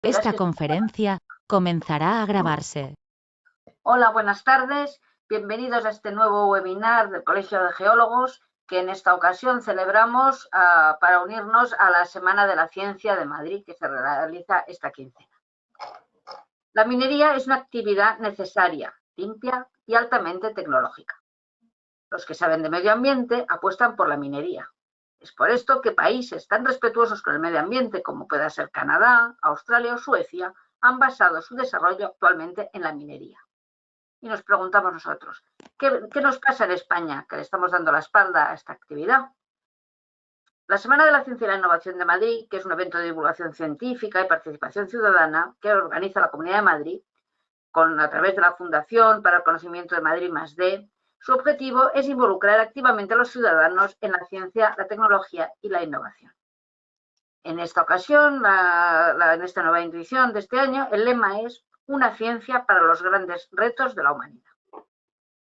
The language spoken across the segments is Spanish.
Esta conferencia comenzará a grabarse. Hola, buenas tardes. Bienvenidos a este nuevo webinar del Colegio de Geólogos que en esta ocasión celebramos para unirnos a la Semana de la Ciencia de Madrid que se realiza esta quincena. La minería es una actividad necesaria, limpia y altamente tecnológica. Los que saben de medio ambiente apuestan por la minería. Es por esto que países tan respetuosos con el medio ambiente como pueda ser Canadá, Australia o Suecia han basado su desarrollo actualmente en la minería. Y nos preguntamos nosotros, ¿qué nos pasa en España que le estamos dando la espalda a esta actividad? La Semana de la Ciencia y la Innovación de Madrid, que es un evento de divulgación científica y participación ciudadana que organiza la Comunidad de Madrid a través de la Fundación para el Conocimiento de Madrid +D, su objetivo es involucrar activamente a los ciudadanos en la ciencia, la tecnología y la innovación. En esta ocasión, en esta nueva edición de este año, el lema es una ciencia para los grandes retos de la humanidad.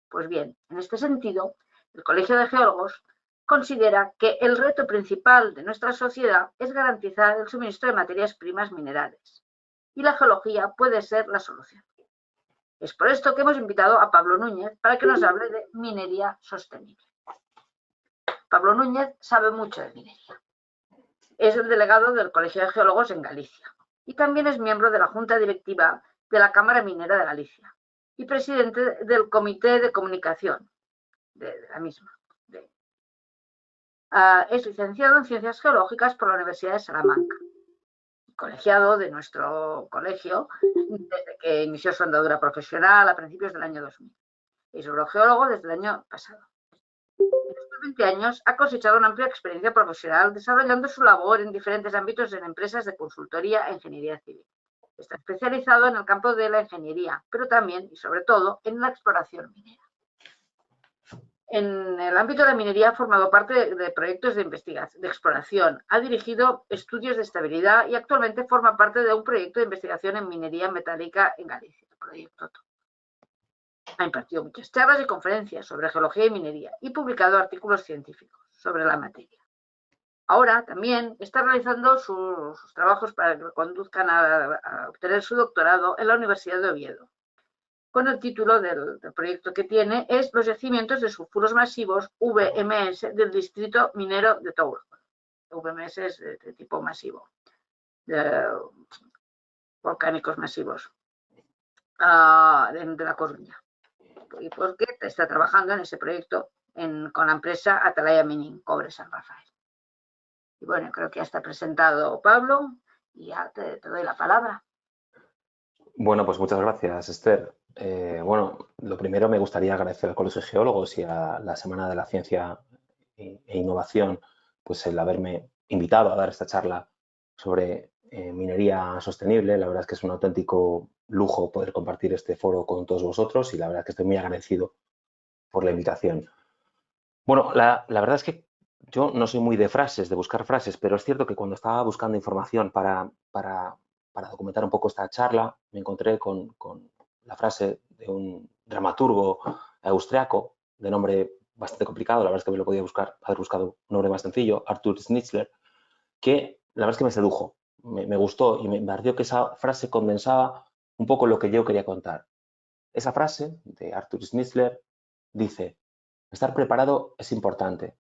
Pues bien, en este sentido, el Colegio de Geólogos considera que el reto principal de nuestra sociedad es garantizar el suministro de materias primas minerales y la geología puede ser la solución. Es por esto que hemos invitado a Pablo Núñez para que nos hable de minería sostenible. Pablo Núñez sabe mucho de minería. Es el delegado del Colegio de Geólogos en Galicia y también es miembro de la Junta Directiva de la Cámara Minera de Galicia y presidente del Comité de Comunicación de la misma. Es licenciado en Ciencias Geológicas por la Universidad de Salamanca, colegiado de nuestro colegio desde que inició su andadura profesional a principios del año 2000. Es eurogeólogo desde el año pasado. En estos 20 años ha cosechado una amplia experiencia profesional desarrollando su labor en diferentes ámbitos en empresas de consultoría e ingeniería civil. Está especializado en el campo de la ingeniería, pero también y sobre todo en la exploración minera. En el ámbito de la minería ha formado parte de proyectos de investigación, de exploración, ha dirigido estudios de estabilidad y actualmente forma parte de un proyecto de investigación en minería metálica en Galicia, el proyecto TO. Ha impartido muchas charlas y conferencias sobre geología y minería y publicado artículos científicos sobre la materia. Ahora también está realizando sus trabajos para que lo conduzcan a obtener su doctorado en la Universidad de Oviedo, con el título del proyecto que tiene es Los yacimientos de sulfuros masivos VMS del distrito minero de Touro. VMS es de tipo masivo, de volcánicos masivos, de La Coruña. Y porque está trabajando en ese proyecto con la empresa Atalaya Mining, Cobre San Rafael. Y bueno, creo que ya está presentado Pablo y ya te doy la palabra. Bueno, pues muchas gracias, Esther. Bueno, lo primero me gustaría agradecer al Colegio de Geólogos y a la Semana de la Ciencia e Innovación pues el haberme invitado a dar esta charla sobre minería sostenible. La verdad es que es un auténtico lujo poder compartir este foro con todos vosotros y la verdad es que estoy muy agradecido por la invitación. Bueno, la verdad es que yo no soy muy de frases, de buscar frases, pero es cierto que cuando estaba buscando información para documentar un poco esta charla, me encontré con la frase de un dramaturgo austriaco de nombre bastante complicado, la verdad es que me lo podía haber buscado un nombre más sencillo, Arthur Schnitzler, que la verdad es que me sedujo, me gustó y me pareció que esa frase condensaba un poco lo que yo quería contar. Esa frase de Arthur Schnitzler dice: estar preparado es importante.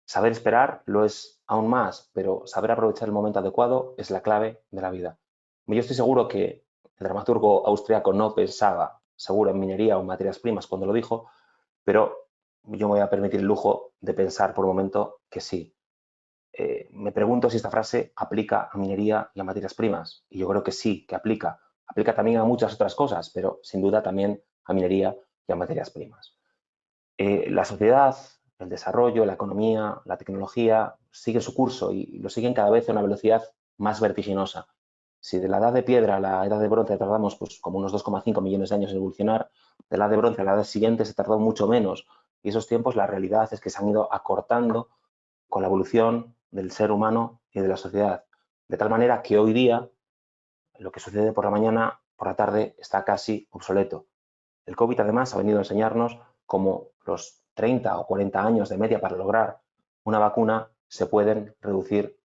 Saber esperar lo es aún más, pero saber aprovechar el momento adecuado es la clave de la vida. Yo estoy seguro que el dramaturgo austriaco no pensaba seguro en minería o en materias primas cuando lo dijo, pero yo me voy a permitir el lujo de pensar por un momento que sí. Me pregunto si esta frase aplica a minería y a materias primas, y yo creo que sí, que aplica. Aplica también a muchas otras cosas, pero sin duda también a minería y a materias primas. La sociedad, el desarrollo, la economía, la tecnología siguen su curso y lo siguen cada vez a una velocidad más vertiginosa. Si de la edad de piedra a la edad de bronce tardamos pues, como unos 2,5 millones de años en evolucionar, de la edad de bronce a la edad siguiente se tardó mucho menos. Y esos tiempos, la realidad es que se han ido acortando con la evolución del ser humano y de la sociedad. De tal manera que hoy día lo que sucede por la mañana, por la tarde, está casi obsoleto. El COVID además ha venido a enseñarnos cómo los 30 o 40 años de media para lograr una vacuna se pueden reducir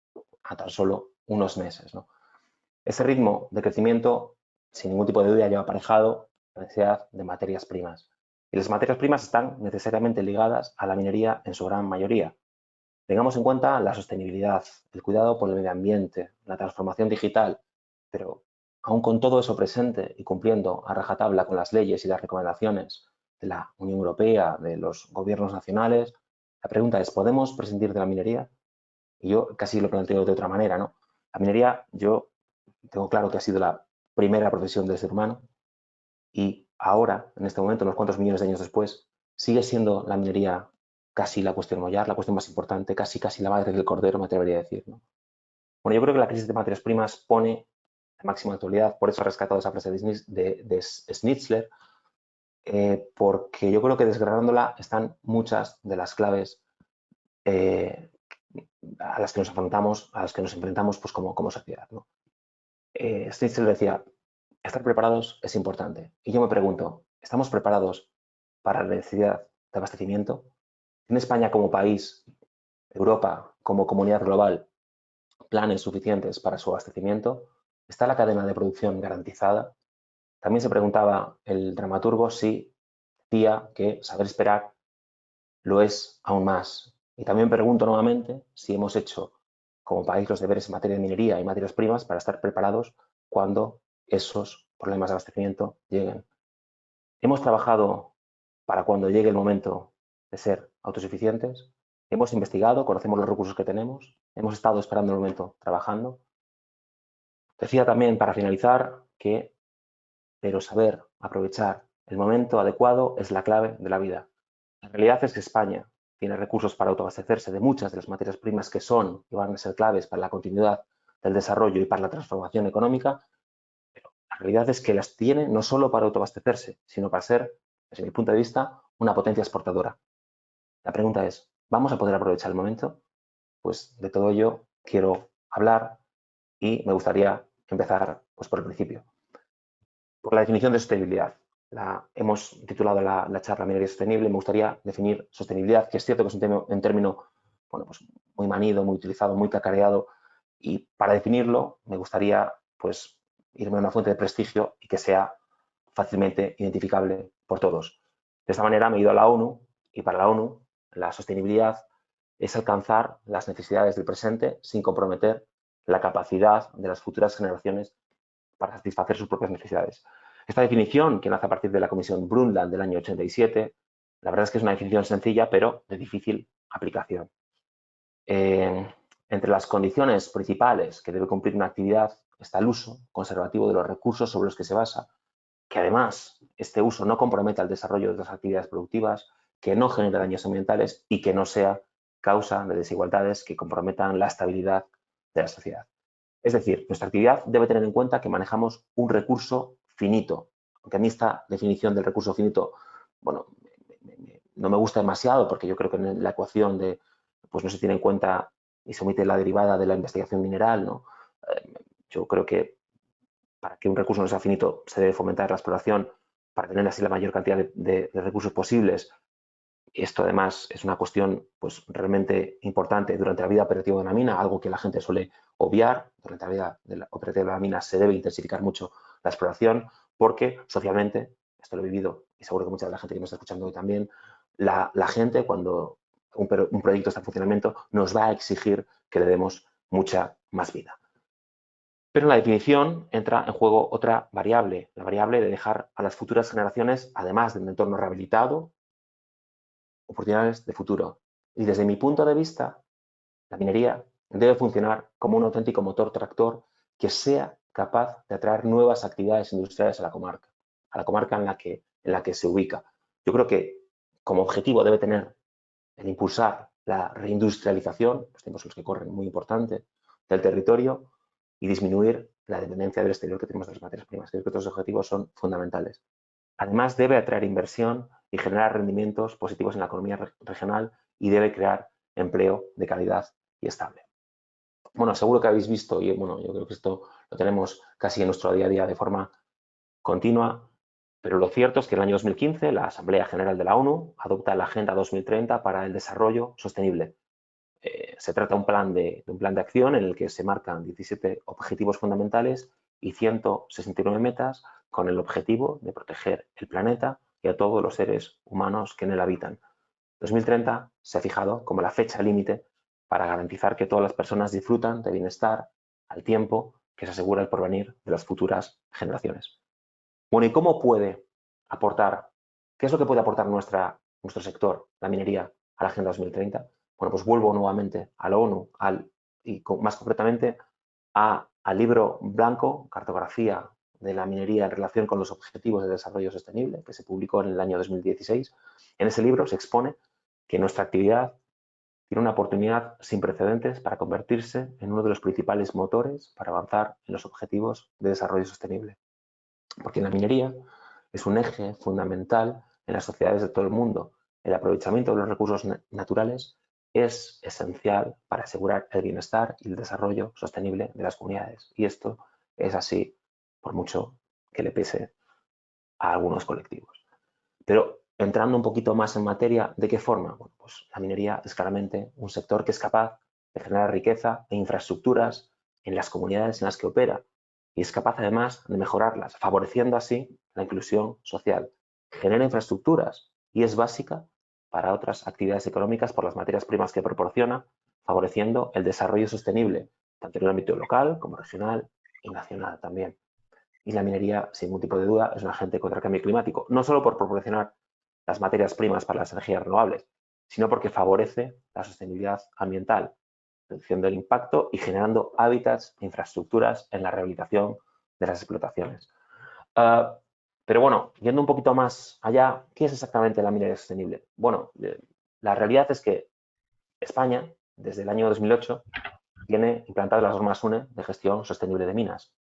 a tan solo unos meses, ¿no? Ese ritmo de crecimiento, sin ningún tipo de duda, lleva aparejado la necesidad de materias primas. Y las materias primas están necesariamente ligadas a la minería en su gran mayoría. Tengamos en cuenta la sostenibilidad, el cuidado por el medio ambiente, la transformación digital, pero aún con todo eso presente y cumpliendo a rajatabla con las leyes y las recomendaciones de la Unión Europea, de los gobiernos nacionales, la pregunta es, ¿podemos prescindir de la minería? Y yo casi lo planteo de otra manera, ¿no? La minería, yo tengo claro que ha sido la primera profesión del ser humano y ahora, en este momento, unos cuantos millones de años después, sigue siendo la minería casi la cuestión mollar, la cuestión más importante, casi la madre del cordero, me atrevería a decir, ¿no? Bueno, yo creo que la crisis de materias primas pone de máxima actualidad, por eso he rescatado esa frase de Schnitzler, porque yo creo que desgranándola están muchas de las claves a las que nos afrontamos, a las que nos enfrentamos pues, como sociedad, ¿no? Schnitzler decía, estar preparados es importante. Y yo me pregunto, ¿estamos preparados para la necesidad de abastecimiento? ¿Tiene España como país, Europa como comunidad global, planes suficientes para su abastecimiento? ¿Está la cadena de producción garantizada? También se preguntaba el dramaturgo si decía que saber esperar lo es aún más. Y también pregunto nuevamente si hemos hecho como país los deberes en materia de minería y materias primas para estar preparados cuando esos problemas de abastecimiento lleguen. Hemos trabajado para cuando llegue el momento de ser autosuficientes. Hemos investigado, conocemos los recursos que tenemos. Hemos estado esperando el momento trabajando. Decía también, para finalizar, que pero saber aprovechar el momento adecuado es la clave de la vida. La realidad es que España tiene recursos para autoabastecerse de muchas de las materias primas que son y van a ser claves para la continuidad del desarrollo y para la transformación económica, pero la realidad es que las tiene no solo para autoabastecerse, sino para ser, desde mi punto de vista, una potencia exportadora. La pregunta es, ¿vamos a poder aprovechar el momento? Pues de todo ello quiero hablar y me gustaría empezar pues, por el principio. Por la definición de sostenibilidad. Hemos titulado la charla Minería Sostenible. Me gustaría definir sostenibilidad, que es cierto que es un término bueno, pues muy manido, muy utilizado, muy cacareado. Y para definirlo, me gustaría pues, irme a una fuente de prestigio y que sea fácilmente identificable por todos. De esta manera me he ido a la ONU y para la ONU la sostenibilidad es alcanzar las necesidades del presente sin comprometer la capacidad de las futuras generaciones para satisfacer sus propias necesidades. Esta definición, que nace a partir de la Comisión Brundtland del año 87, la verdad es que es una definición sencilla, pero de difícil aplicación. Entre las condiciones principales que debe cumplir una actividad está el uso conservativo de los recursos sobre los que se basa, que además este uso no comprometa el desarrollo de las actividades productivas, que no genere daños ambientales y que no sea causa de desigualdades que comprometan la estabilidad de la sociedad. Es decir, nuestra actividad debe tener en cuenta que manejamos un recurso finito, aunque a mí esta definición del recurso finito, bueno, no me gusta demasiado porque yo creo que en la ecuación pues no se tiene en cuenta y se omite la derivada de la investigación mineral, ¿no? Yo creo que para que un recurso no sea finito se debe fomentar la exploración para tener así la mayor cantidad de recursos posibles. Esto además es una cuestión pues, realmente importante durante la vida operativa de una mina, algo que la gente suele obviar. Durante la vida operativa de la mina se debe intensificar mucho la exploración porque socialmente, esto lo he vivido y seguro que mucha de la gente que me está escuchando hoy también, la gente cuando un proyecto está en funcionamiento nos va a exigir que le demos mucha más vida. Pero en la definición entra en juego otra variable, la variable de dejar a las futuras generaciones, además de un entorno rehabilitado, oportunidades de futuro. Y desde mi punto de vista, la minería debe funcionar como un auténtico motor tractor que sea capaz de atraer nuevas actividades industriales a la comarca en la que se ubica. Yo creo que como objetivo debe tener el impulsar la reindustrialización, los tiempos en los que corren muy importante, del territorio y disminuir la dependencia del exterior que tenemos de las materias primas. Creo que estos objetivos son fundamentales. Además, debe atraer inversión y generar rendimientos positivos en la economía regional y debe crear empleo de calidad y estable. Bueno, seguro que habéis visto, y bueno, yo creo que esto lo tenemos casi en nuestro día a día de forma continua, pero lo cierto es que en el año 2015 la Asamblea General de la ONU adopta la Agenda 2030 para el Desarrollo Sostenible. se trata de un plan de acción en el que se marcan 17 objetivos fundamentales y 169 metas con el objetivo de proteger el planeta y a todos los seres humanos que en él habitan. 2030 se ha fijado como la fecha límite para garantizar que todas las personas disfrutan de bienestar al tiempo que se asegura el porvenir de las futuras generaciones. Bueno, ¿y cómo puede aportar, qué es lo que puede aportar nuestro sector, la minería, a la Agenda 2030? Bueno, pues vuelvo nuevamente a la ONU y más concretamente al libro blanco, Cartografía de la minería en relación con los objetivos de desarrollo sostenible, que se publicó en el año 2016. En ese libro se expone que nuestra actividad tiene una oportunidad sin precedentes para convertirse en uno de los principales motores para avanzar en los objetivos de desarrollo sostenible. Porque la minería es un eje fundamental en las sociedades de todo el mundo. El aprovechamiento de los recursos naturales es esencial para asegurar el bienestar y el desarrollo sostenible de las comunidades. Y esto es así por mucho que le pese a algunos colectivos. Pero entrando un poquito más en materia, ¿de qué forma? Bueno, pues la minería es claramente un sector que es capaz de generar riqueza e infraestructuras en las comunidades en las que opera y es capaz además de mejorarlas, favoreciendo así la inclusión social. Genera infraestructuras y es básica para otras actividades económicas por las materias primas que proporciona, favoreciendo el desarrollo sostenible, tanto en el ámbito local como regional y nacional también. Y la minería, sin ningún tipo de duda, es un agente contra el cambio climático, no solo por proporcionar las materias primas para las energías renovables, sino porque favorece la sostenibilidad ambiental, reduciendo el impacto y generando hábitats e infraestructuras en la rehabilitación de las explotaciones. Pero bueno, yendo un poquito más allá, ¿qué es exactamente la minería sostenible? Bueno, la realidad es que España, desde el año 2008, tiene implantadas las normas UNE de gestión sostenible de minas.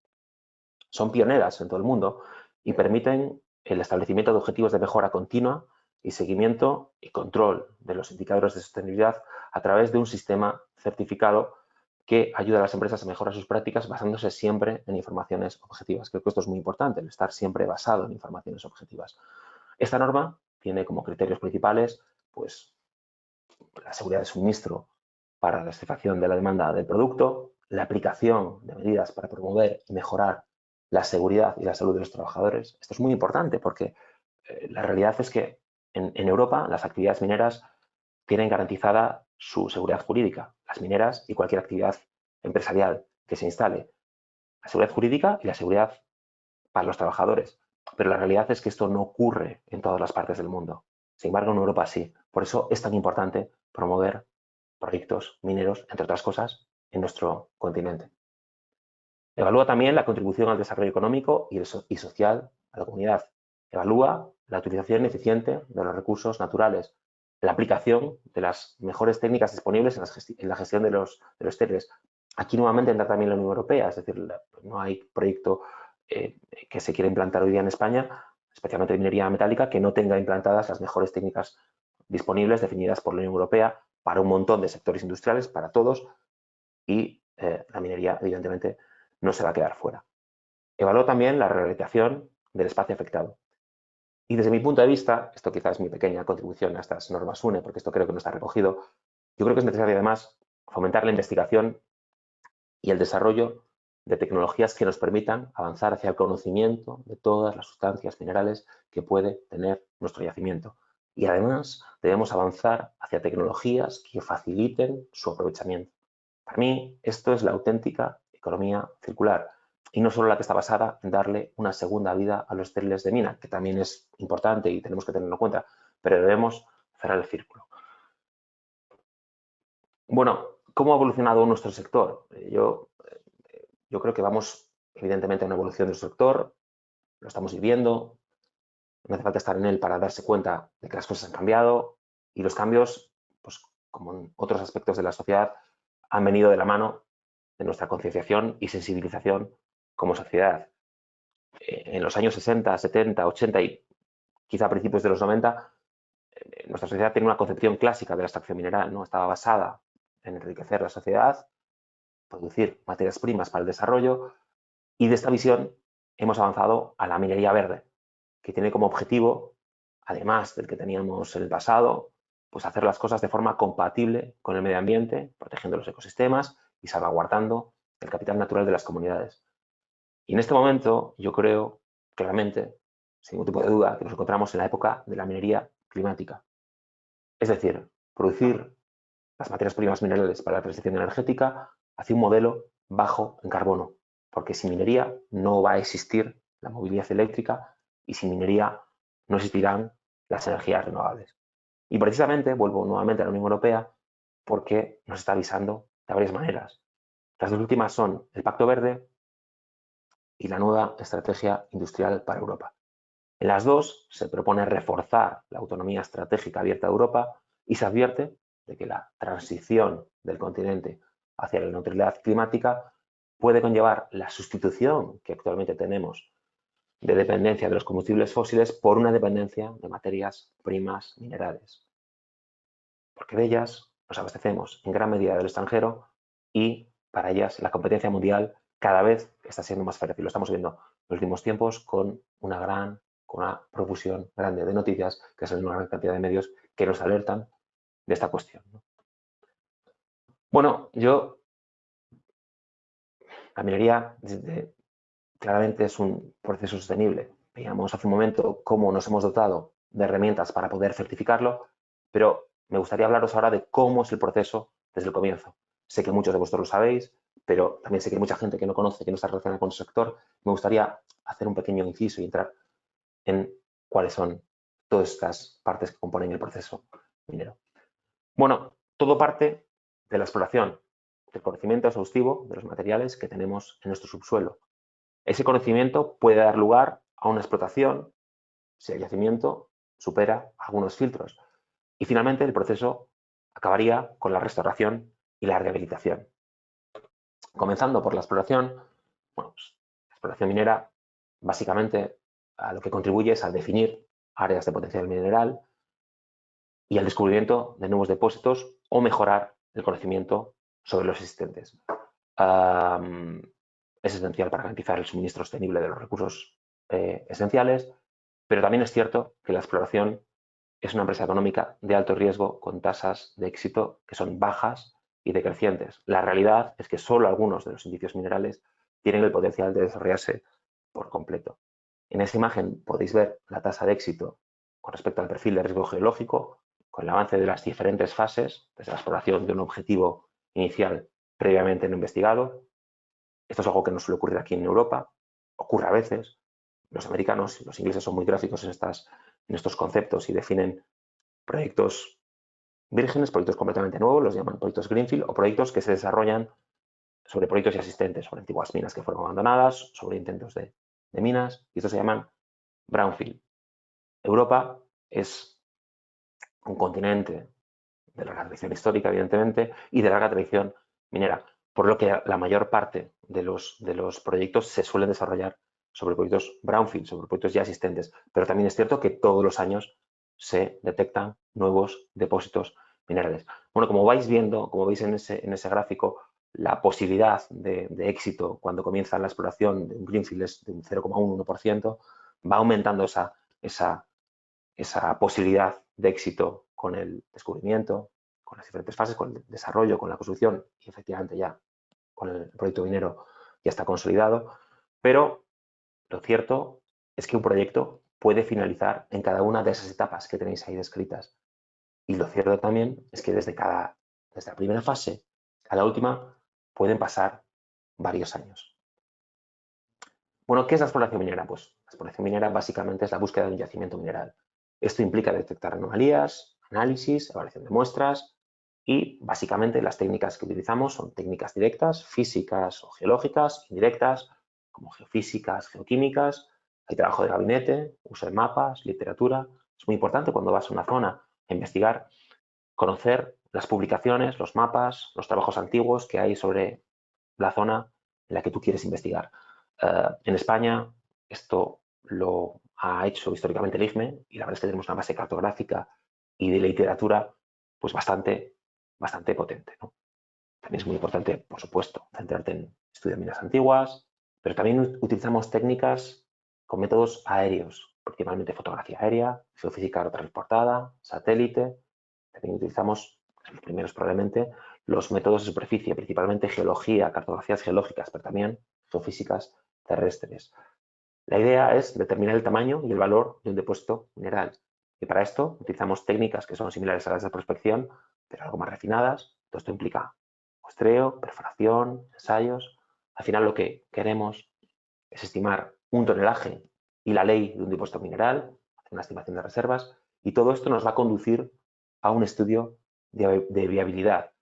Son pioneras en todo el mundo y permiten el establecimiento de objetivos de mejora continua y seguimiento y control de los indicadores de sostenibilidad a través de un sistema certificado que ayuda a las empresas a mejorar sus prácticas basándose siempre en informaciones objetivas. Creo que esto es muy importante, el estar siempre basado en informaciones objetivas. Esta norma tiene como criterios principales pues, la seguridad de suministro para la satisfacción de la demanda del producto, la aplicación de medidas para promover y mejorar la seguridad y la salud de los trabajadores. Esto es muy importante porque la realidad es que en Europa las actividades mineras tienen garantizada su seguridad jurídica, las mineras y cualquier actividad empresarial que se instale. La seguridad jurídica y la seguridad para los trabajadores. Pero la realidad es que esto no ocurre en todas las partes del mundo. Sin embargo, en Europa sí. Por eso es tan importante promover proyectos mineros, entre otras cosas, en nuestro continente. Evalúa también la contribución al desarrollo económico y social a la comunidad. Evalúa la utilización eficiente de los recursos naturales, la aplicación de las mejores técnicas disponibles en la gestión de los TERES. Aquí nuevamente entra también la Unión Europea, es decir, no hay proyecto que se quiera implantar hoy día en España, especialmente de minería metálica, que no tenga implantadas las mejores técnicas disponibles definidas por la Unión Europea para un montón de sectores industriales, para todos, y la minería, evidentemente, no se va a quedar fuera. Evaluó también la rehabilitación del espacio afectado. Y desde mi punto de vista, esto quizás es mi pequeña contribución a estas normas UNE, porque esto creo que no está recogido, yo creo que es necesario además fomentar la investigación y el desarrollo de tecnologías que nos permitan avanzar hacia el conocimiento de todas las sustancias minerales que puede tener nuestro yacimiento. Y además debemos avanzar hacia tecnologías que faciliten su aprovechamiento. Para mí, esto es la auténtica economía circular y no solo la que está basada en darle una segunda vida a los estériles de mina, que también es importante y tenemos que tenerlo en cuenta, pero debemos cerrar el círculo. Bueno, ¿cómo ha evolucionado nuestro sector? Yo creo que vamos evidentemente a una evolución del sector, lo estamos viviendo, no hace falta estar en él para darse cuenta de que las cosas han cambiado y los cambios, pues como en otros aspectos de la sociedad, han venido de la mano de nuestra concienciación y sensibilización como sociedad. En los años 60, 70, 80 y quizá a principios de los 90, nuestra sociedad tenía una concepción clásica de la extracción mineral, ¿no? Estaba basada en enriquecer la sociedad, producir materias primas para el desarrollo, y de esta visión hemos avanzado a la minería verde, que tiene como objetivo, además del que teníamos en el pasado, pues hacer las cosas de forma compatible con el medio ambiente, protegiendo los ecosistemas y salvaguardando el capital natural de las comunidades. Y en este momento yo creo claramente, sin ningún tipo de duda, que nos encontramos en la época de la minería climática. Es decir, producir las materias primas minerales para la transición energética hacia un modelo bajo en carbono, porque sin minería no va a existir la movilidad eléctrica y sin minería no existirán las energías renovables. Y precisamente vuelvo nuevamente a la Unión Europea porque nos está avisando de varias maneras. Las dos últimas son el Pacto Verde y la nueva Estrategia Industrial para Europa. En las dos se propone reforzar la autonomía estratégica abierta de Europa y se advierte de que la transición del continente hacia la neutralidad climática puede conllevar la sustitución que actualmente tenemos de dependencia de los combustibles fósiles por una dependencia de materias primas minerales. Porque de ellas nos abastecemos en gran medida del extranjero y para ellas la competencia mundial cada vez está siendo más feroz. Y lo estamos viendo en los últimos tiempos con una profusión grande de noticias que salen una gran cantidad de medios que nos alertan de esta cuestión, ¿no? Bueno, la minería claramente es un proceso sostenible. Veíamos hace un momento cómo nos hemos dotado de herramientas para poder certificarlo, pero me gustaría hablaros ahora de cómo es el proceso desde el comienzo. Sé que muchos de vosotros lo sabéis, pero también sé que hay mucha gente que no conoce, que no está relacionada con el sector. Me gustaría hacer un pequeño inciso y entrar en cuáles son todas estas partes que componen el proceso minero. Bueno, todo parte de la exploración, del conocimiento exhaustivo de los materiales que tenemos en nuestro subsuelo. Ese conocimiento puede dar lugar a una explotación si el yacimiento supera algunos filtros. Y finalmente el proceso acabaría con la restauración y la rehabilitación. Comenzando por la exploración, bueno, pues, la exploración minera básicamente a lo que contribuye es a definir áreas de potencial mineral y al descubrimiento de nuevos depósitos o mejorar el conocimiento sobre los existentes. Es esencial para garantizar el suministro sostenible de los recursos esenciales, pero también es cierto que la exploración es una empresa económica de alto riesgo con tasas de éxito que son bajas y decrecientes. La realidad es que solo algunos de los indicios minerales tienen el potencial de desarrollarse por completo. En esta imagen podéis ver la tasa de éxito con respecto al perfil de riesgo geológico, con el avance de las diferentes fases, desde la exploración de un objetivo inicial previamente no investigado. Esto es algo que no suele ocurrir aquí en Europa, ocurre a veces. Los americanos y los ingleses son muy gráficos en estos conceptos y definen proyectos vírgenes, proyectos completamente nuevos, los llaman proyectos Greenfield o proyectos que se desarrollan sobre proyectos ya existentes, sobre antiguas minas que fueron abandonadas, sobre intentos de minas, y estos se llaman Brownfield. Europa es un continente de larga tradición histórica, evidentemente, y de larga tradición minera, por lo que la mayor parte de los proyectos se suelen desarrollar sobre proyectos brownfield, sobre proyectos ya existentes, pero también es cierto que todos los años se detectan nuevos depósitos minerales. Bueno, como vais viendo, como veis en ese gráfico, la posibilidad de éxito cuando comienza la exploración de un greenfield es de un 0,1%, va aumentando esa posibilidad de éxito con el descubrimiento, con las diferentes fases, con el desarrollo, con la construcción y efectivamente ya con el proyecto minero ya está consolidado, pero lo cierto es que un proyecto puede finalizar en cada una de esas etapas que tenéis ahí descritas. Y lo cierto también es que desde la primera fase a la última pueden pasar varios años. Bueno, ¿qué es la exploración minera? Pues la exploración minera básicamente es la búsqueda de un yacimiento mineral. Esto implica detectar anomalías, análisis, evaluación de muestras y básicamente las técnicas que utilizamos son técnicas directas, físicas o geológicas, indirectas, como geofísicas, geoquímicas. Hay trabajo de gabinete, uso de mapas, literatura. Es muy importante cuando vas a una zona a investigar, conocer las publicaciones, los mapas, los trabajos antiguos que hay sobre la zona en la que tú quieres investigar. En España esto lo ha hecho históricamente el IFME y la verdad es que tenemos una base cartográfica y de literatura pues bastante potente, ¿no? También es muy importante, por supuesto, centrarte en estudiar minas antiguas, pero también utilizamos técnicas con métodos aéreos, principalmente fotografía aérea, geofísica transportada, satélite, También utilizamos, los primeros probablemente, los métodos de superficie, principalmente geología, cartografías geológicas, pero también geofísicas terrestres. La idea es determinar el tamaño y el valor de un depósito mineral. Y para esto utilizamos técnicas que son similares a las de prospección, pero algo más refinadas. Todo esto implica muestreo, perforación, ensayos. Al final lo que queremos es estimar un tonelaje y la ley de un depósito mineral, hacer una estimación de reservas, y todo esto nos va a conducir a un estudio de viabilidad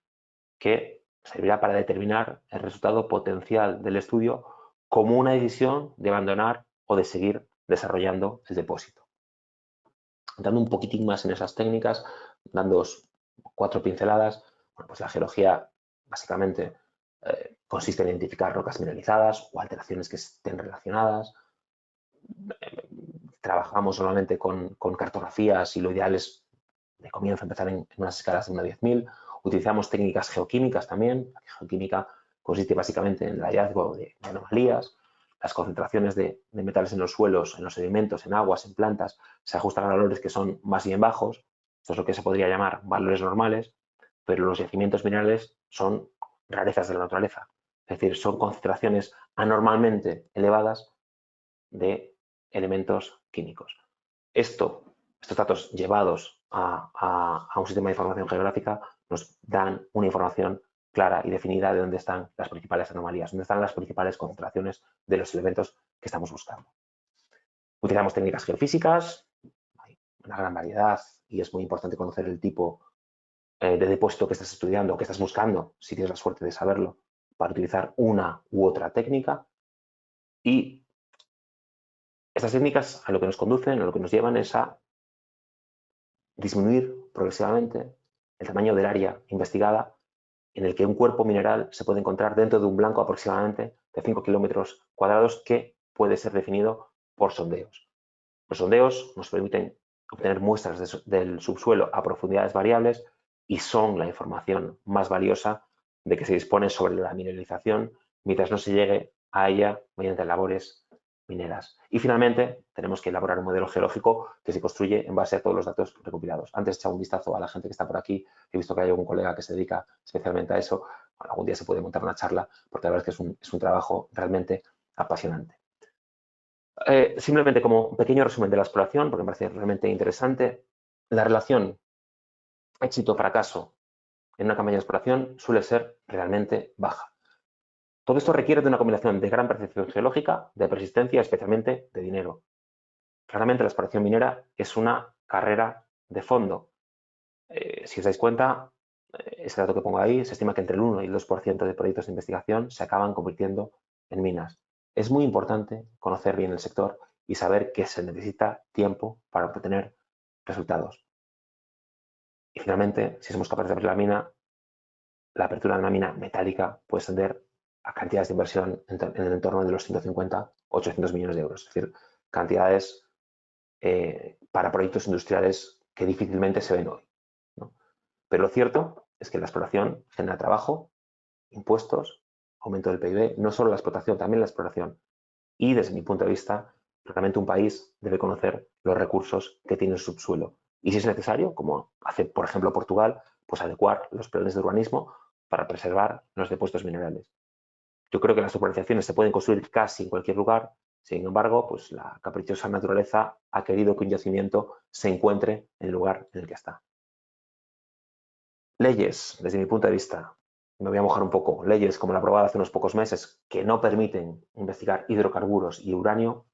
que servirá para determinar el resultado potencial del estudio como una decisión de abandonar o de seguir desarrollando el depósito. Dando un poquitín más en esas técnicas, dando 4 pinceladas, bueno, pues la geología básicamente consiste en identificar rocas mineralizadas o alteraciones que estén relacionadas. Trabajamos solamente con cartografías y lo ideal es de comienzo empezar en unas escalas de 1 a 10.000. Utilizamos técnicas geoquímicas también. La geoquímica consiste básicamente en el hallazgo de anomalías. Las concentraciones de metales en los suelos, en los sedimentos, en aguas, en plantas, se ajustan a valores que son más bien bajos. Esto es lo que se podría llamar valores normales, pero los yacimientos minerales son rarezas de la naturaleza. Es decir, son concentraciones anormalmente elevadas de elementos químicos. Estos datos llevados a un sistema de información geográfica nos dan una información clara y definida de dónde están las principales anomalías, dónde están las principales concentraciones de los elementos que estamos buscando. Utilizamos técnicas geofísicas, hay una gran variedad y es muy importante conocer el tipo de depósito que estás estudiando o que estás buscando, si tienes la suerte de saberlo, para utilizar una u otra técnica. Y estas técnicas a lo que nos conducen, a lo que nos llevan es a disminuir progresivamente el tamaño del área investigada en el que un cuerpo mineral se puede encontrar dentro de un blanco aproximadamente de 5 kilómetros cuadrados que puede ser definido por sondeos. Los sondeos nos permiten obtener muestras del subsuelo a profundidades variables y son la información más valiosa de que se dispone sobre la mineralización mientras no se llegue a ella mediante labores mineras. Y finalmente tenemos que elaborar un modelo geológico que se construye en base a todos los datos recopilados. Antes he echado un vistazo a la gente que está por aquí, he visto que hay algún colega que se dedica especialmente a eso. Bueno, algún día se puede montar una charla porque la verdad es que es un trabajo realmente apasionante. Simplemente como un pequeño resumen de la exploración, porque me parece realmente interesante, la relación éxito-fracaso en una campaña de exploración suele ser realmente baja. Todo esto requiere de una combinación de gran percepción geológica, de persistencia, especialmente de dinero. Claramente la exploración minera es una carrera de fondo. Si os dais cuenta, ese dato que pongo ahí, se estima que entre el 1 y el 2% de proyectos de investigación se acaban convirtiendo en minas. Es muy importante conocer bien el sector y saber que se necesita tiempo para obtener resultados. Y finalmente, si somos capaces de abrir la mina, la apertura de una mina metálica puede ascender a cantidades de inversión en el entorno de los 150 o 800 millones de euros. Es decir, cantidades para proyectos industriales que difícilmente se ven hoy, ¿no? Pero lo cierto es que la exploración genera trabajo, impuestos, aumento del PIB, no solo la explotación, también la exploración. Y desde mi punto de vista, realmente un país debe conocer los recursos que tiene el subsuelo. Y si es necesario, como hace por ejemplo Portugal, pues adecuar los planes de urbanismo para preservar los depósitos minerales. Yo creo que las urbanizaciones se pueden construir casi en cualquier lugar, sin embargo, pues la caprichosa naturaleza ha querido que un yacimiento se encuentre en el lugar en el que está. Leyes, desde mi punto de vista, me voy a mojar un poco, leyes como la aprobada hace unos pocos meses que no permiten investigar hidrocarburos y uranio,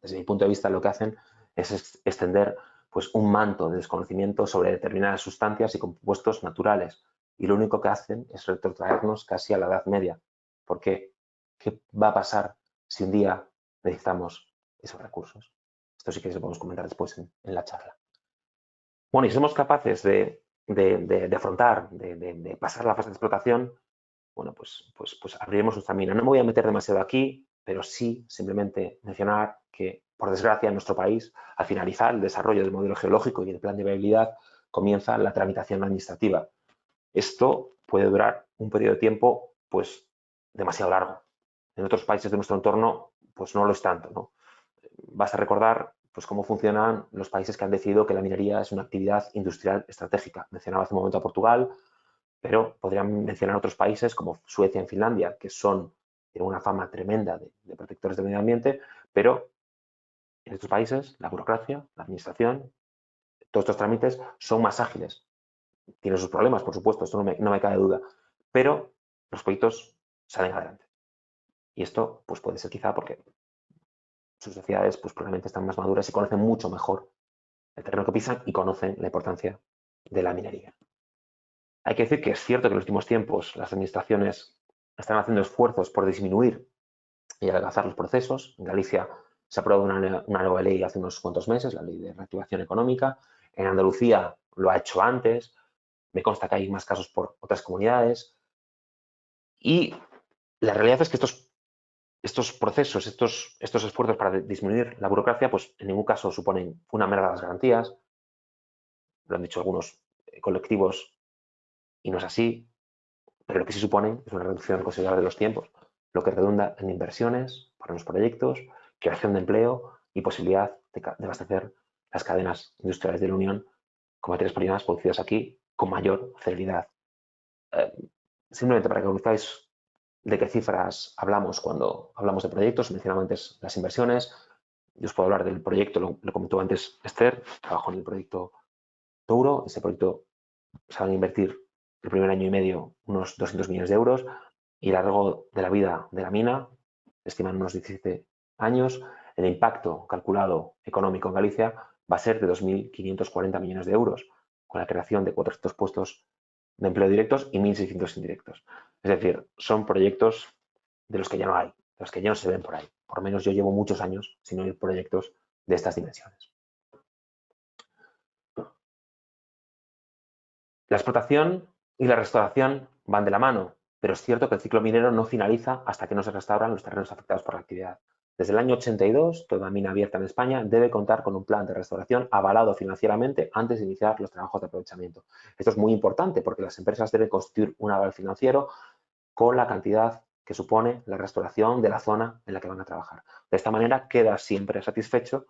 desde mi punto de vista lo que hacen es extender pues, un manto de desconocimiento sobre determinadas sustancias y compuestos naturales. Y lo único que hacen es retrotraernos casi a la Edad Media. ¿Por qué? ¿Qué va a pasar si un día necesitamos esos recursos? Esto sí que se podemos comentar después en la charla. Bueno, y si somos capaces de afrontar, de pasar la fase de explotación, bueno, pues abriremos nuestra mina. No me voy a meter demasiado aquí, pero sí simplemente mencionar que, por desgracia, en nuestro país, al finalizar el desarrollo del modelo geológico y el plan de viabilidad, comienza la tramitación administrativa. Esto puede durar un periodo de tiempo, pues, demasiado largo. En otros países de nuestro entorno, pues no lo es tanto, ¿no? Basta recordar pues cómo funcionan los países que han decidido que la minería es una actividad industrial estratégica. Mencionaba hace un momento a Portugal, pero podrían mencionar otros países como Suecia y Finlandia, que tienen una fama tremenda de protectores del medio ambiente, pero en estos países la burocracia, la administración, todos estos trámites son más ágiles. Tienen sus problemas, por supuesto, esto no me cabe duda, pero los proyectos salen adelante. Y esto pues puede ser quizá porque sus sociedades pues probablemente están más maduras y conocen mucho mejor el terreno que pisan y conocen la importancia de la minería. Hay que decir que es cierto que en los últimos tiempos las administraciones están haciendo esfuerzos por disminuir y adelgazar los procesos. En Galicia se aprobó una nueva ley hace unos cuantos meses, la ley de reactivación económica. En Andalucía lo ha hecho antes. Me consta que hay más casos por otras comunidades. Y la realidad es que estos procesos, estos esfuerzos para disminuir la burocracia, pues en ningún caso suponen una mera de las garantías. Lo han dicho algunos colectivos y no es así. Pero lo que sí suponen es una reducción considerable de los tiempos, lo que redunda en inversiones para los proyectos, creación de empleo y posibilidad de abastecer las cadenas industriales de la Unión con materias primas producidas aquí con mayor celeridad. Simplemente para que conozcáis de qué cifras hablamos cuando hablamos de proyectos, mencionaba antes las inversiones. Yo os puedo hablar del proyecto, lo comentó antes Esther, trabajo en el proyecto Touro. Ese proyecto se van a invertir el primer año y medio unos 200 millones de euros y a lo largo de la vida de la mina, estiman unos 17 años, el impacto calculado económico en Galicia va a ser de 2.540 millones de euros, con la creación de 400 puestos de empleo directos y 1.600 indirectos. Es decir, son proyectos de los que ya no hay, de los que ya no se ven por ahí. Por lo menos yo llevo muchos años sin oír proyectos de estas dimensiones. La explotación y la restauración van de la mano, pero es cierto que el ciclo minero no finaliza hasta que no se restauran los terrenos afectados por la actividad. Desde el año 82, toda mina abierta en España debe contar con un plan de restauración avalado financieramente antes de iniciar los trabajos de aprovechamiento. Esto es muy importante porque las empresas deben constituir un aval financiero con la cantidad que supone la restauración de la zona en la que van a trabajar. De esta manera queda siempre satisfecho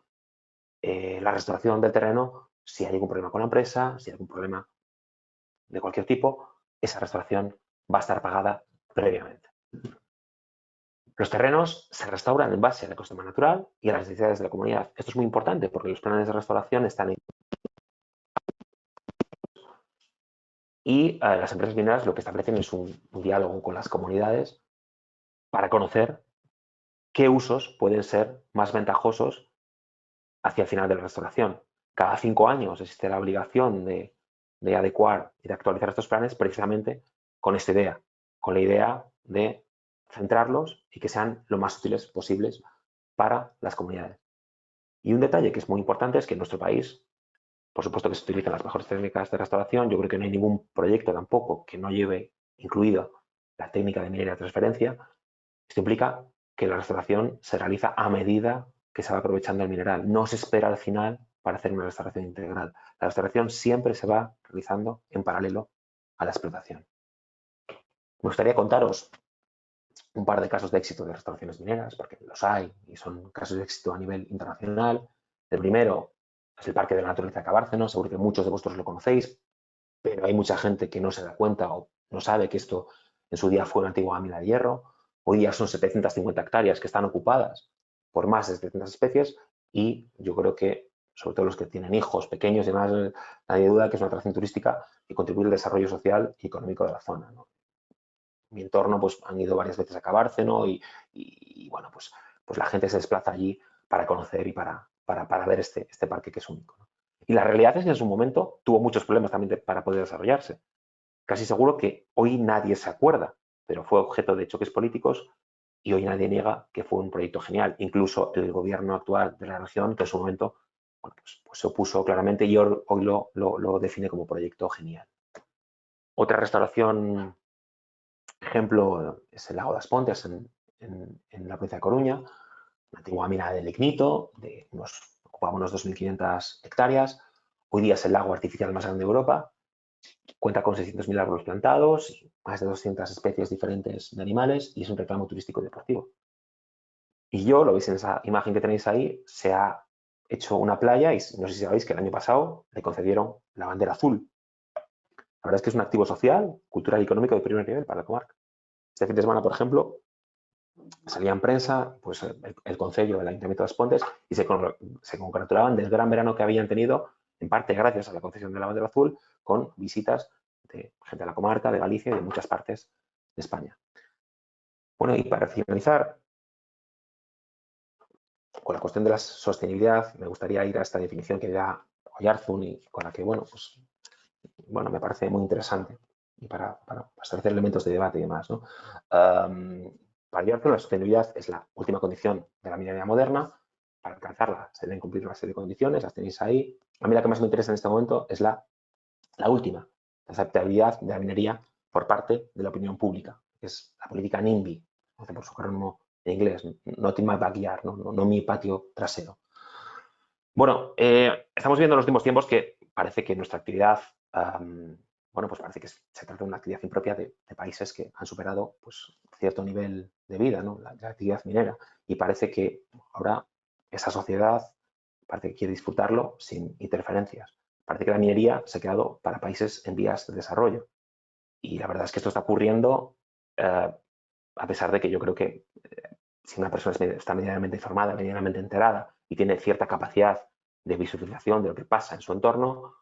la restauración del terreno si hay algún problema con la empresa, si hay algún problema de cualquier tipo, esa restauración va a estar pagada previamente. Los terrenos se restauran en base al ecosistema natural y a las necesidades de la comunidad. Esto es muy importante porque los planes de restauración están en... Y las empresas mineras lo que establecen es un diálogo con las comunidades para conocer qué usos pueden ser más ventajosos hacia el final de la restauración. Cada 5 años existe la obligación de adecuar y de actualizar estos planes precisamente con esta idea, con la idea de centrarlos y que sean lo más útiles posibles para las comunidades. Y un detalle que es muy importante es que en nuestro país, por supuesto que se utilizan las mejores técnicas de restauración, yo creo que no hay ningún proyecto tampoco que no lleve incluida la técnica de minería de transferencia. Esto implica que la restauración se realiza a medida que se va aprovechando el mineral. No se espera al final para hacer una restauración integral. La restauración siempre se va realizando en paralelo a la explotación. Me gustaría contaros un par de casos de éxito de restauraciones mineras, porque los hay y son casos de éxito a nivel internacional. El primero es el Parque de la Naturaleza de Cabárceno, seguro que muchos de vosotros lo conocéis, pero hay mucha gente que no se da cuenta o no sabe que esto en su día fue una antigua mina de hierro. Hoy día son 750 hectáreas que están ocupadas por más de 700 especies y yo creo que, sobre todo los que tienen hijos pequeños y demás, nadie duda que es una atracción turística y contribuye al desarrollo social y económico de la zona, ¿no? Mi entorno pues han ido varias veces a Cabárceno y bueno, pues la gente se desplaza allí para conocer y para ver este parque que es único, ¿no? Y la realidad es que en su momento tuvo muchos problemas también para poder desarrollarse. Casi seguro que hoy nadie se acuerda, pero fue objeto de choques políticos y hoy nadie niega que fue un proyecto genial. Incluso el gobierno actual de la región, que en su momento bueno, pues se opuso claramente y hoy lo define como proyecto genial. Otra restauración, ejemplo, es el lago de Aspontes en la provincia de Coruña, una antigua mina de lignito, ocupaba unos 2.500 hectáreas. Hoy día es el lago artificial más grande de Europa. Cuenta con 600.000 árboles plantados, más de 200 especies diferentes de animales y es un reclamo turístico y deportivo. Y lo veis en esa imagen que tenéis ahí, se ha hecho una playa y no sé si sabéis que el año pasado le concedieron la bandera azul. La verdad es que es un activo social, cultural y económico de primer nivel para la comarca. Este fin de semana, por ejemplo, salía en prensa pues, el concello del Ayuntamiento de Las Pontes y se congratulaban del gran verano que habían tenido, en parte gracias a la concesión de la bandera azul, con visitas de gente de la comarca, de Galicia y de muchas partes de España. Bueno, y para finalizar, con la cuestión de la sostenibilidad, me gustaría ir a esta definición que da Oyarzún y con la que, bueno, me parece muy interesante y para establecer elementos de debate y demás, ¿no? Para Oyarzún, la sostenibilidad es la última condición de la minería moderna. Para alcanzarla se deben cumplir una serie de condiciones, las tenéis ahí. A mí la que más me interesa en este momento es la última, la aceptabilidad de la minería por parte de la opinión pública, que es la política NIMBY, por su acrónimo en inglés, Not in my backyard, no mi patio trasero. Bueno, estamos viendo en los últimos tiempos que parece que nuestra actividad, pues parece que se trata de una actividad impropia de países que han superado pues, cierto nivel de vida, ¿no? La actividad minera. Y parece que ahora esa sociedad parece que quiere disfrutarlo sin interferencias. Parece que la minería se ha quedado para países en vías de desarrollo. Y la verdad es que esto está ocurriendo a pesar de que yo creo que si una persona está medianamente informada, medianamente enterada y tiene cierta capacidad de visualización de lo que pasa en su entorno,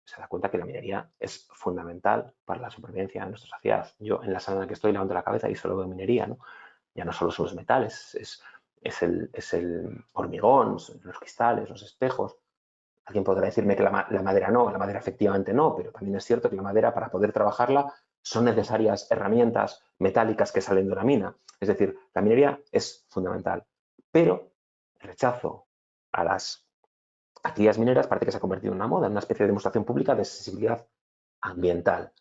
se da cuenta que la minería es fundamental para la supervivencia de nuestra sociedad. Yo en la sala en la que estoy levanto la cabeza y solo veo minería, ¿no? Ya no solo son los metales, es el hormigón, los cristales, los espejos. Alguien podrá decirme que la madera no, la madera efectivamente no, pero también es cierto que la madera, para poder trabajarla, son necesarias herramientas metálicas que salen de una mina. Es decir, la minería es fundamental, pero el rechazo a las actividades mineras parece que se ha convertido en una moda, en una especie de demostración pública de sensibilidad ambiental.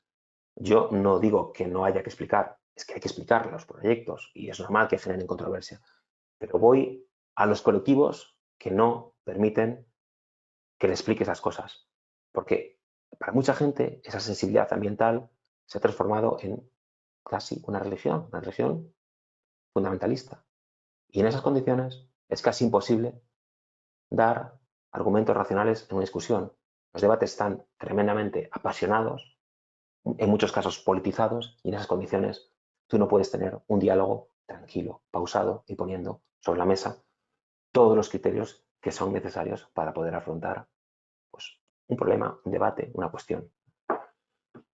Yo no digo que no haya que explicar, es que hay que explicar los proyectos y es normal que generen controversia, pero voy a los colectivos que no permiten que le explique esas cosas, porque para mucha gente esa sensibilidad ambiental se ha transformado en casi una religión fundamentalista. Y en esas condiciones es casi imposible dar argumentos racionales en una discusión. Los debates están tremendamente apasionados, en muchos casos politizados, y en esas condiciones tú no puedes tener un diálogo tranquilo, pausado y poniendo sobre la mesa todos los criterios que son necesarios para poder afrontar pues, un problema, un debate, una cuestión.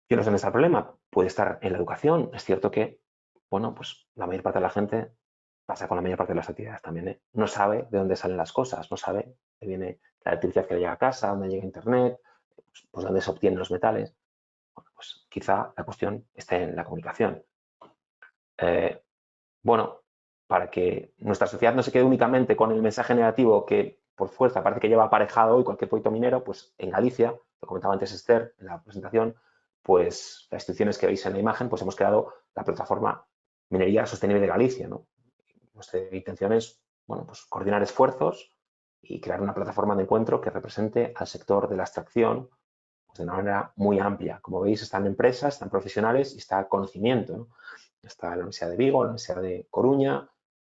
¿Qué no es donde está el problema? Puede estar en la educación. Es cierto que, pues la mayor parte de la gente pasa con la mayor parte de las actividades también, ¿eh? No sabe de dónde salen las cosas, no sabe de dónde viene la electricidad que le llega a casa, dónde llega Internet, pues dónde se obtienen los metales. Bueno, pues quizá la cuestión esté en la comunicación. Para que nuestra sociedad no se quede únicamente con el mensaje negativo que por fuerza parece que lleva aparejado hoy cualquier proyecto minero, pues en Galicia, lo comentaba antes Esther en la presentación, pues las instituciones que veis en la imagen, pues hemos creado la plataforma Minería Sostenible de Galicia, ¿no? Nuestra intención es, pues coordinar esfuerzos y crear una plataforma de encuentro que represente al sector de la extracción pues, de una manera muy amplia. Como veis, están empresas, están profesionales y está conocimiento, ¿no? Está la Universidad de Vigo, la Universidad de Coruña,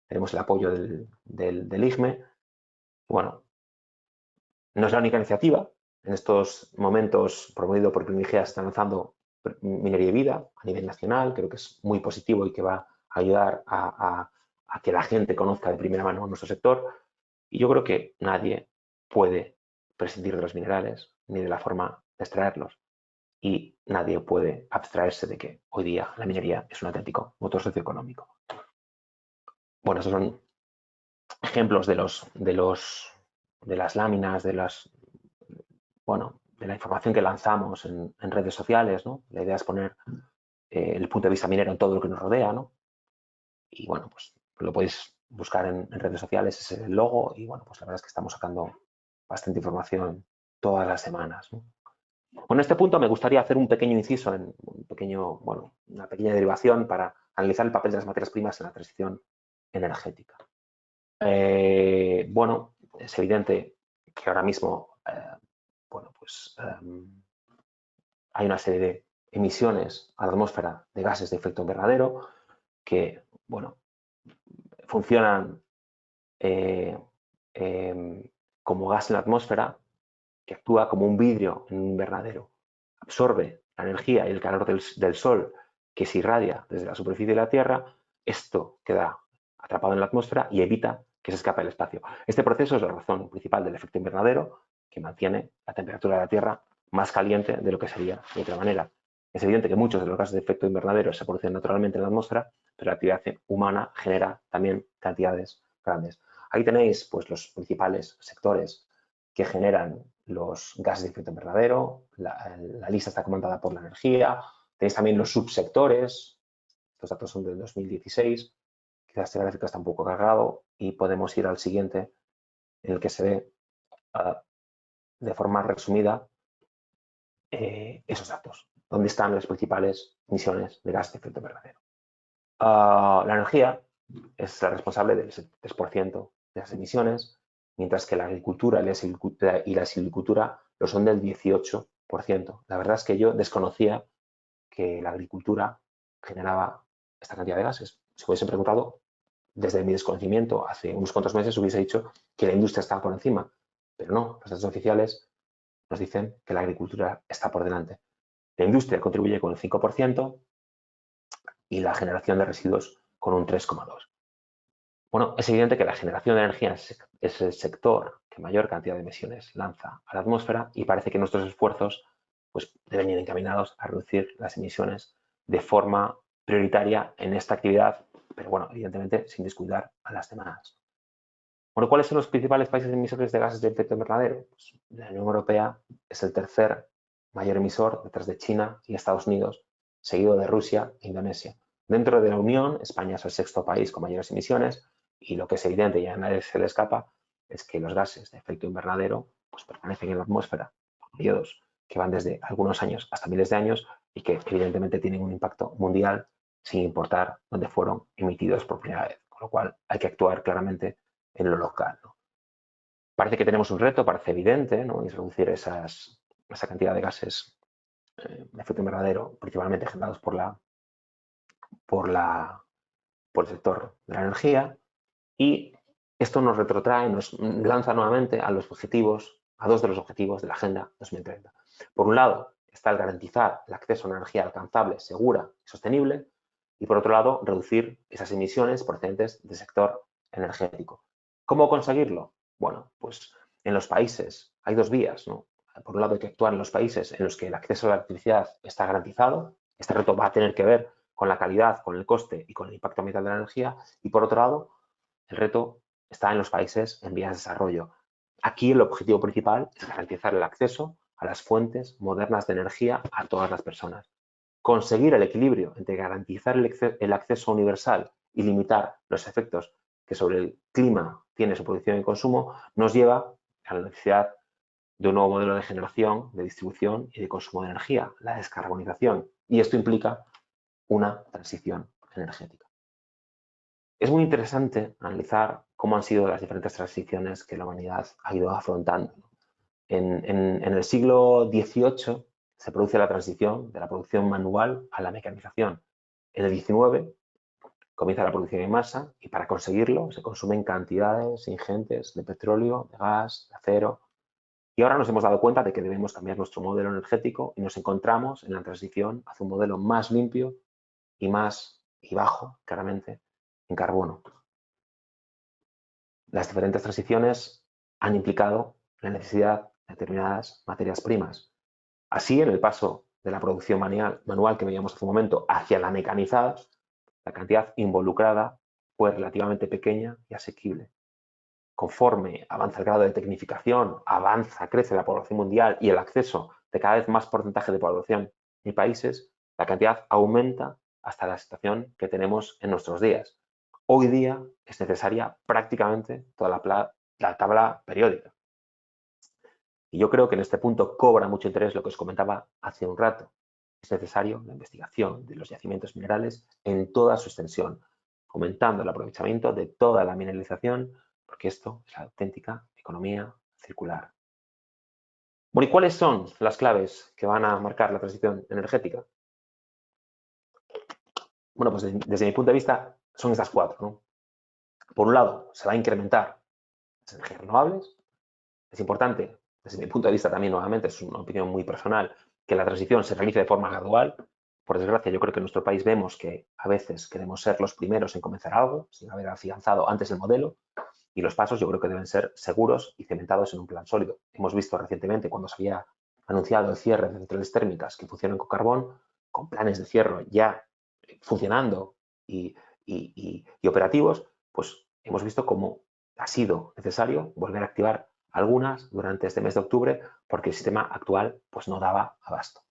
tenemos el apoyo del IGME. Bueno, no es la única iniciativa. En estos momentos, promovido por Primigea, se está lanzando Minería y Vida a nivel nacional. Creo que es muy positivo y que va a ayudar a que la gente conozca de primera mano nuestro sector. Y yo creo que nadie puede prescindir de los minerales ni de la forma de extraerlos. Y nadie puede abstraerse de que hoy día la minería es un auténtico motor socioeconómico. Bueno, esos son ejemplos de las láminas, de la información que lanzamos en redes sociales, ¿no? La idea es poner el punto de vista minero en todo lo que nos rodea, ¿no? Y bueno, pues lo podéis buscar en redes sociales, ese es el logo, y bueno, pues la verdad es que estamos sacando bastante información todas las semanas, ¿no? Con este punto me gustaría hacer un pequeño inciso, una pequeña derivación para analizar el papel de las materias primas en la transición energética. Es evidente que ahora mismo hay una serie de emisiones a la atmósfera de gases de efecto invernadero que, funcionan como gas en la atmósfera que actúa como un vidrio en un invernadero. Absorbe la energía y el calor del Sol que se irradia desde la superficie de la Tierra. Esto queda atrapado en la atmósfera y evita que se escape al espacio. Este proceso es la razón principal del efecto invernadero, que mantiene la temperatura de la Tierra más caliente de lo que sería de otra manera. Es evidente que muchos de los gases de efecto invernadero se producen naturalmente en la atmósfera, pero la actividad humana genera también cantidades grandes. Ahí tenéis pues, los principales sectores que generan los gases de efecto invernadero. La lista está comandada por la energía. Tenéis también los subsectores. Estos datos son del 2016. Quizás este gráfico está un poco cargado y podemos ir al siguiente, en el que se ve de forma resumida esos datos, donde están las principales emisiones de gases de efecto invernadero. La energía es la responsable del 3% de las emisiones, mientras que la agricultura y la silvicultura lo son del 18%. La verdad es que yo desconocía que la agricultura generaba esta cantidad de gases. Si hubiese preguntado, desde mi desconocimiento, hace unos cuantos meses hubiese dicho que la industria estaba por encima, pero no, los datos oficiales nos dicen que la agricultura está por delante. La industria contribuye con el 5% y la generación de residuos con un 3,2%. Bueno, es evidente que la generación de energía es el sector que mayor cantidad de emisiones lanza a la atmósfera y parece que nuestros esfuerzos pues, deben ir encaminados a reducir las emisiones de forma prioritaria en esta actividad, pero bueno, evidentemente sin descuidar a las demás. Bueno, ¿cuáles son los principales países emisores de gases de efecto invernadero? Pues la Unión Europea es el tercer mayor emisor detrás de China y Estados Unidos, seguido de Rusia e Indonesia. Dentro de la Unión, España es el sexto país con mayores emisiones y lo que es evidente y a nadie se le escapa es que los gases de efecto invernadero pues, permanecen en la atmósfera por periodos que van desde algunos años hasta miles de años y que evidentemente tienen un impacto mundial sin importar dónde fueron emitidos por primera vez, con lo cual hay que actuar claramente en lo local, ¿no? Parece que tenemos un reto, parece evidente, ¿no? Es reducir esa cantidad de gases de efecto invernadero, principalmente generados por el sector de la energía, y esto nos retrotrae, nos lanza nuevamente a los objetivos, a dos de los objetivos de la Agenda 2030. Por un lado, está el garantizar el acceso a una energía alcanzable, segura y sostenible, y por otro lado, reducir esas emisiones procedentes del sector energético. ¿Cómo conseguirlo? Bueno, pues en los países hay dos vías, ¿no? Por un lado hay que actuar en los países en los que el acceso a la electricidad está garantizado. Este reto va a tener que ver con la calidad, con el coste y con el impacto ambiental de la energía. Y por otro lado, el reto está en los países en vías de desarrollo. Aquí el objetivo principal es garantizar el acceso a las fuentes modernas de energía a todas las personas. Conseguir el equilibrio entre garantizar el acceso universal y limitar los efectos que sobre el clima tiene su producción y consumo nos lleva a la necesidad de un nuevo modelo de generación, de distribución y de consumo de energía, la descarbonización. Y esto implica una transición energética. Es muy interesante analizar cómo han sido las diferentes transiciones que la humanidad ha ido afrontando. En el siglo XVIII se produce la transición de la producción manual a la mecanización. En el XIX comienza la producción en masa y para conseguirlo se consumen cantidades ingentes de petróleo, de gas, de acero. Y ahora nos hemos dado cuenta de que debemos cambiar nuestro modelo energético y nos encontramos en la transición hacia un modelo más limpio y bajo, claramente, en carbono. Las diferentes transiciones han implicado la necesidad de determinadas materias primas. Así, en el paso de la producción manual que veíamos hace un momento hacia la mecanizada, la cantidad involucrada fue relativamente pequeña y asequible. Conforme avanza el grado de tecnificación, crece la población mundial y el acceso de cada vez más porcentaje de población y países, la cantidad aumenta hasta la situación que tenemos en nuestros días. Hoy día es necesaria prácticamente toda la tabla periódica. Y yo creo que en este punto cobra mucho interés lo que os comentaba hace un rato. Es necesario la investigación de los yacimientos minerales en toda su extensión, fomentando el aprovechamiento de toda la mineralización, porque esto es la auténtica economía circular. Bueno, ¿y cuáles son las claves que van a marcar la transición energética? Bueno, pues desde mi punto de vista son estas cuatro, ¿no? Por un lado, se va a incrementar las energías renovables. Es importante, desde mi punto de vista también, nuevamente, es una opinión muy personal, que la transición se realice de forma gradual. Por desgracia, yo creo que en nuestro país vemos que a veces queremos ser los primeros en comenzar algo, sin haber afianzado antes el modelo, y los pasos yo creo que deben ser seguros y cementados en un plan sólido. Hemos visto recientemente, cuando se había anunciado el cierre de centrales térmicas que funcionan con carbón, con planes de cierre ya funcionando y operativos, pues hemos visto cómo ha sido necesario volver a activar algunas durante este mes de octubre porque el sistema actual pues no daba abasto.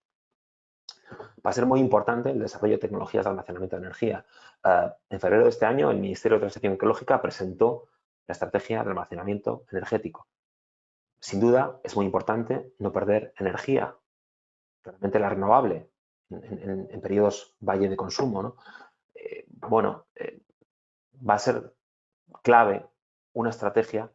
Va a ser muy importante el desarrollo de tecnologías de almacenamiento de energía. En febrero de este año, el Ministerio de Transición Ecológica presentó la estrategia de almacenamiento energético. Sin duda, es muy importante no perder energía, realmente la renovable, en periodos valle de consumo, ¿no? Va a ser clave una estrategia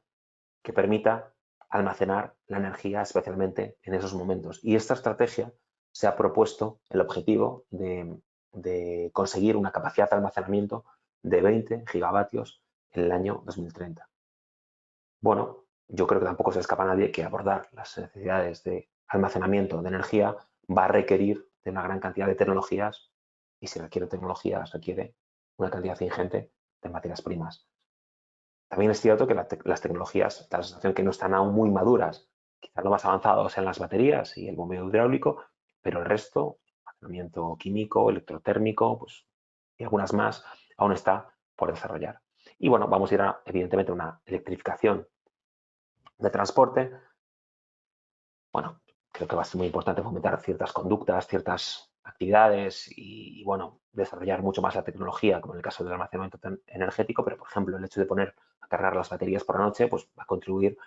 que permita almacenar la energía, especialmente en esos momentos. Y esta estrategia se ha propuesto el objetivo de conseguir una capacidad de almacenamiento de 20 gigavatios en el año 2030. Bueno, yo creo que tampoco se escapa a nadie que abordar las necesidades de almacenamiento de energía va a requerir de una gran cantidad de tecnologías y si requiere tecnologías requiere una cantidad ingente de materias primas. También es cierto que las tecnologías, da la sensación que no están aún muy maduras. Quizás lo más avanzado sean las baterías y el bombeo hidráulico, pero el resto, almacenamiento químico, electrotérmico, pues, y algunas más, aún está por desarrollar. Y bueno, vamos a ir evidentemente a una electrificación de transporte. Bueno, creo que va a ser muy importante fomentar ciertas conductas, ciertas actividades y bueno, desarrollar mucho más la tecnología, como en el caso del almacenamiento energético, pero por ejemplo el hecho de poner a cargar las baterías por la noche pues va a contribuir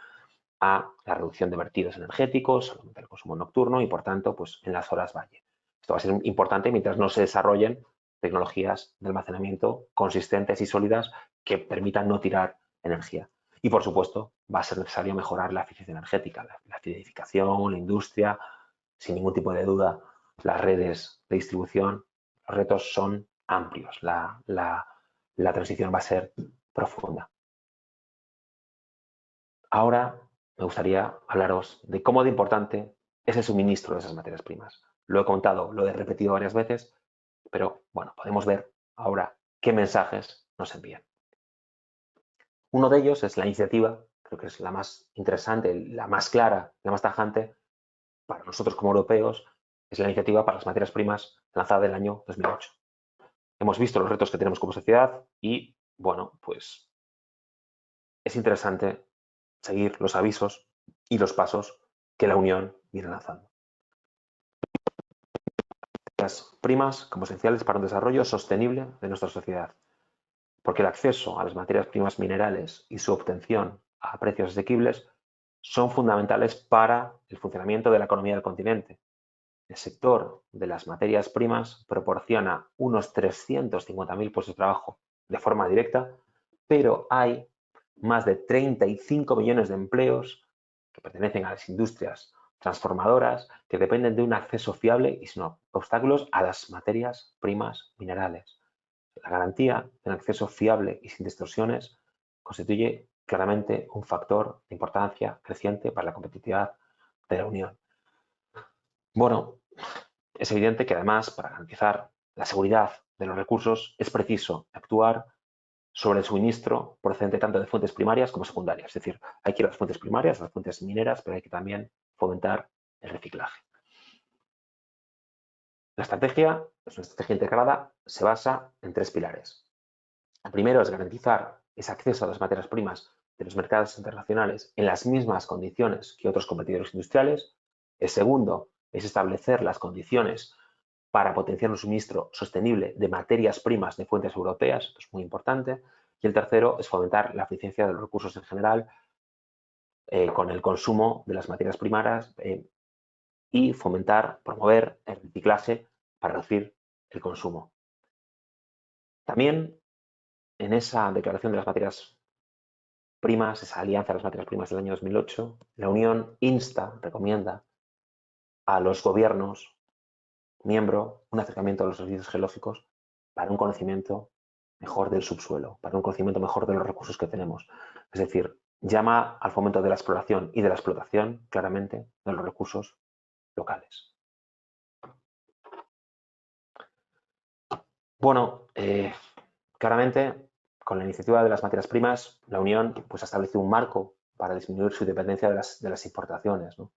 a la reducción de vertidos energéticos, aumentar el consumo nocturno y por tanto pues en las horas valle. Esto va a ser importante mientras no se desarrollen tecnologías de almacenamiento consistentes y sólidas que permitan no tirar energía. Y por supuesto va a ser necesario mejorar la eficiencia energética, la acidificación, la industria, sin ningún tipo de duda, las redes de distribución. Los retos son amplios, la transición va a ser profunda. Ahora me gustaría hablaros de cómo de importante es el suministro de esas materias primas. Lo he contado, lo he repetido varias veces, pero bueno, podemos ver ahora qué mensajes nos envían. Uno de ellos es la iniciativa, creo que es la más interesante, la más clara, la más tajante para nosotros como europeos, es la iniciativa para las materias primas lanzada en el año 2008. Hemos visto los retos que tenemos como sociedad y, bueno, pues es interesante seguir los avisos y los pasos que la Unión viene lanzando. Las primas como esenciales para un desarrollo sostenible de nuestra sociedad, porque el acceso a las materias primas minerales y su obtención a precios asequibles son fundamentales para el funcionamiento de la economía del continente. El sector de las materias primas proporciona unos 350.000 puestos de trabajo de forma directa, pero hay más de 35 millones de empleos que pertenecen a las industrias transformadoras que dependen de un acceso fiable y sin obstáculos a las materias primas minerales. La garantía de un acceso fiable y sin distorsiones constituye claramente un factor de importancia creciente para la competitividad de la Unión. Bueno, es evidente que además para garantizar la seguridad de los recursos es preciso actuar sobre el suministro procedente tanto de fuentes primarias como secundarias. Es decir, hay que ir a las fuentes primarias, a las fuentes mineras, pero hay que también fomentar el reciclaje. La estrategia es una estrategia integrada, se basa en 3 pilares. El primero es garantizar ese acceso a las materias primas de los mercados internacionales en las mismas condiciones que otros competidores industriales. El segundo es establecer las condiciones para potenciar un suministro sostenible de materias primas de fuentes europeas, esto es muy importante. Y el tercero es fomentar la eficiencia de los recursos en general con el consumo de las materias primas y promover el reciclaje para reducir el consumo. También en esa declaración de las materias primas, esa alianza de las materias primas del año 2008, la Unión recomienda a los gobiernos miembro un acercamiento a los servicios geológicos para un conocimiento mejor del subsuelo, para un conocimiento mejor de los recursos que tenemos. Es decir, llama al fomento de la exploración y de la explotación, claramente, de los recursos locales. Bueno, claramente, con la iniciativa de las materias primas, la Unión pues, ha establecido un marco para disminuir su dependencia de las importaciones, ¿no?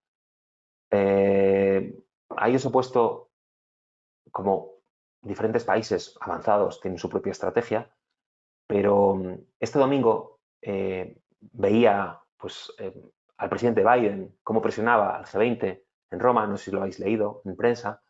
A ello se ha puesto como diferentes países avanzados tienen su propia estrategia, pero este domingo veía pues, al presidente Biden cómo presionaba al G20 en Roma, no sé si lo habéis leído en prensa,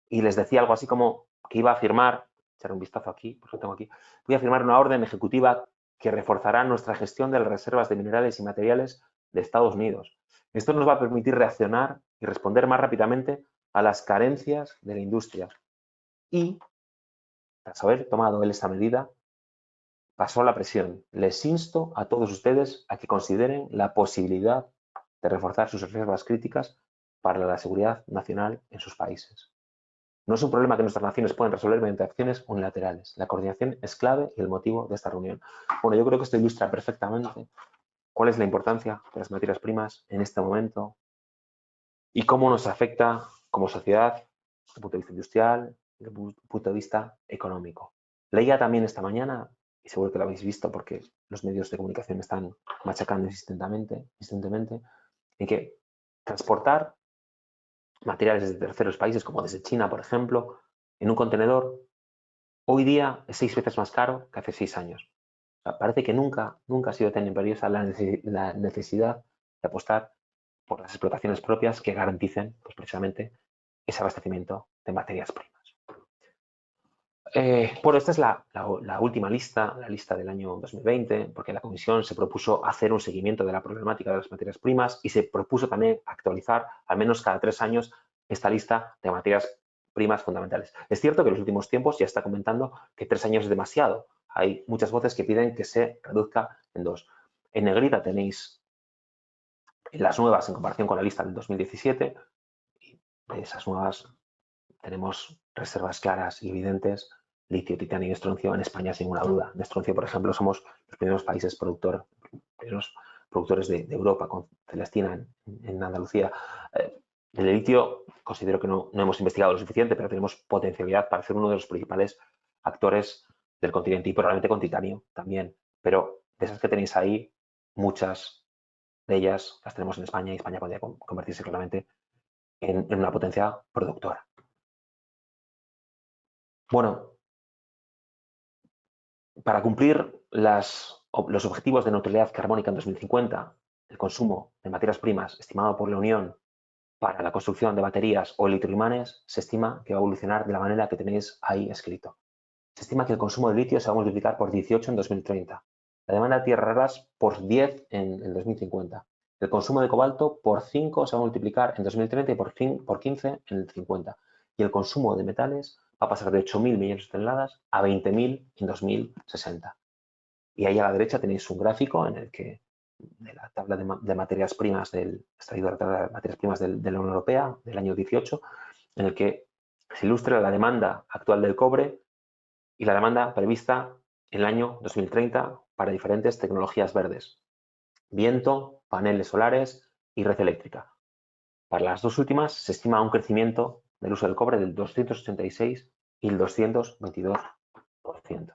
y les decía algo así como que iba a firmar, echar un vistazo aquí, pues lo tengo aquí, voy a firmar una orden ejecutiva que reforzará nuestra gestión de las reservas de minerales y materiales de Estados Unidos. Esto nos va a permitir reaccionar y responder más rápidamente a las carencias de la industria. Y, tras haber tomado él esta medida, pasó la presión. Les insto a todos ustedes a que consideren la posibilidad de reforzar sus reservas críticas para la seguridad nacional en sus países. No es un problema que nuestras naciones pueden resolver mediante acciones unilaterales. La coordinación es clave y el motivo de esta reunión. Bueno, yo creo que esto ilustra perfectamente cuál es la importancia de las materias primas en este momento y cómo nos afecta como sociedad desde el punto de vista industrial, desde el punto de vista económico. Leía también esta mañana, y seguro que lo habéis visto porque los medios de comunicación están machacando insistentemente, en que transportar materiales desde terceros países, como desde China, por ejemplo, en un contenedor, hoy día es 6 veces más caro que hace 6 años. O sea, parece que nunca ha sido tan imperiosa la necesidad de apostar por las explotaciones propias que garanticen, pues, precisamente ese abastecimiento de materias primas. Bueno, esta es la última lista, la lista del año 2020, porque la Comisión se propuso hacer un seguimiento de la problemática de las materias primas y se propuso también actualizar al menos cada 3 años esta lista de materias primas fundamentales. Es cierto que en los últimos tiempos ya está comentando que 3 años es demasiado. Hay muchas voces que piden que se reduzca en 2. En negrita tenéis las nuevas en comparación con la lista del 2017. Y de esas nuevas tenemos reservas claras y evidentes: litio, titanio y estroncio en España, sin ninguna duda. En estroncio, por ejemplo, somos los primeros países productores de Europa, con Celestina en Andalucía. El litio considero que no hemos investigado lo suficiente, pero tenemos potencialidad para ser uno de los principales actores del continente, y probablemente con titanio también. Pero de esas que tenéis ahí, muchas de ellas las tenemos en España, y España podría convertirse claramente en una potencia productora. Bueno, para cumplir los objetivos de neutralidad carbónica en 2050, el consumo de materias primas estimado por la Unión para la construcción de baterías o electroimanes se estima que va a evolucionar de la manera que tenéis ahí escrito. Se estima que el consumo de litio se va a multiplicar por 18 en 2030, la demanda de tierras raras por 10 en 2050, el consumo de cobalto por 5 se va a multiplicar en 2030 y por 15 en el 50, y el consumo de metales va a pasar de 8.000 millones de toneladas a 20.000 en 2060. Y ahí a la derecha tenéis un gráfico en el que, de la tabla de materias primas extraído de la tabla de materias primas de la Unión Europea del año 18, en el que se ilustra la demanda actual del cobre y la demanda prevista en el año 2030 para diferentes tecnologías verdes: viento, paneles solares y red eléctrica. Para las dos últimas se estima un crecimiento del uso del cobre del 286 y el 222%.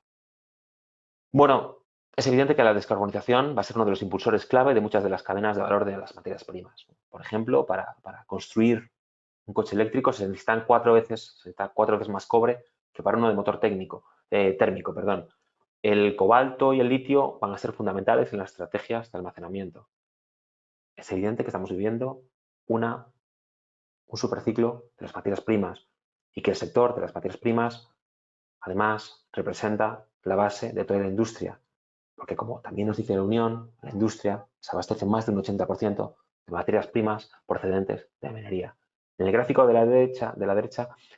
Bueno, es evidente que la descarbonización va a ser uno de los impulsores clave de muchas de las cadenas de valor de las materias primas. Por ejemplo, para construir un coche eléctrico se necesita 4 veces más cobre que para uno de motor térmico. El cobalto y el litio van a ser fundamentales en las estrategias de almacenamiento. Es evidente que estamos viviendo un superciclo de las materias primas, y que el sector de las materias primas además representa la base de toda la industria, porque, como también nos dice la Unión, la industria se abastece más de un 80% de materias primas procedentes de minería. En el gráfico de la derecha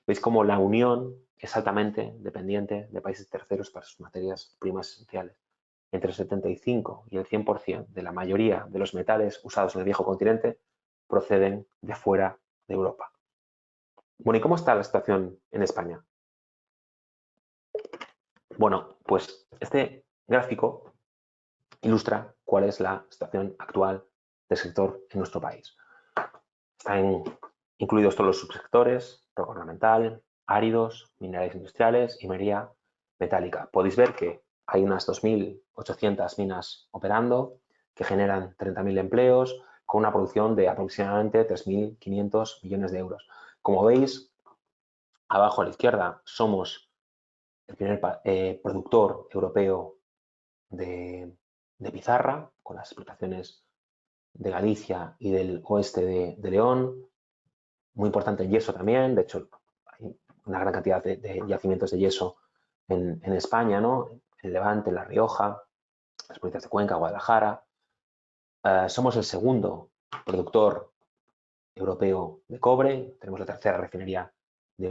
veis cómo la Unión es altamente dependiente de países terceros para sus materias primas esenciales. Entre el 75 y el 100% de la mayoría de los metales usados en el viejo continente proceden de fuera de Europa. Bueno, ¿y cómo está la situación en España? Bueno, pues este gráfico ilustra cuál es la situación actual del sector en nuestro país. Están incluidos todos los subsectores: roca ornamental, áridos, minerales industriales y minería metálica. Podéis ver que hay unas 2.800 minas operando que generan 30.000 empleos con una producción de aproximadamente 3.500 millones de euros. Como veis, abajo a la izquierda somos el primer productor europeo de pizarra, con las explotaciones de Galicia y del oeste de León. Muy importante en yeso también. De hecho, hay una gran cantidad de yacimientos de yeso en España, ¿no? En Levante, en La Rioja, las provincias de Cuenca, Guadalajara. Somos el segundo productor europeo de cobre. Tenemos la tercera refinería de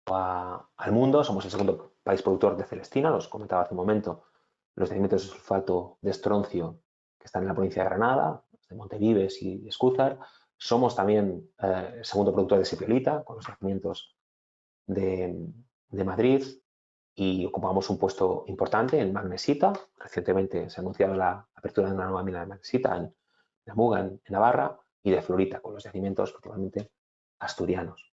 Europa al mundo. Somos el segundo país productor de celestina. Los comentaba hace un momento, los yacimientos de sulfato de estroncio que están en la provincia de Granada, de Montevives y de Escúzar. Somos también el segundo productor de sepiolita, con los yacimientos de Madrid, y ocupamos un puesto importante en magnesita. Recientemente se ha anunciado la apertura de una nueva mina de magnesita en la Muga, en Navarra, y de fluorita, con los yacimientos principalmente asturianos.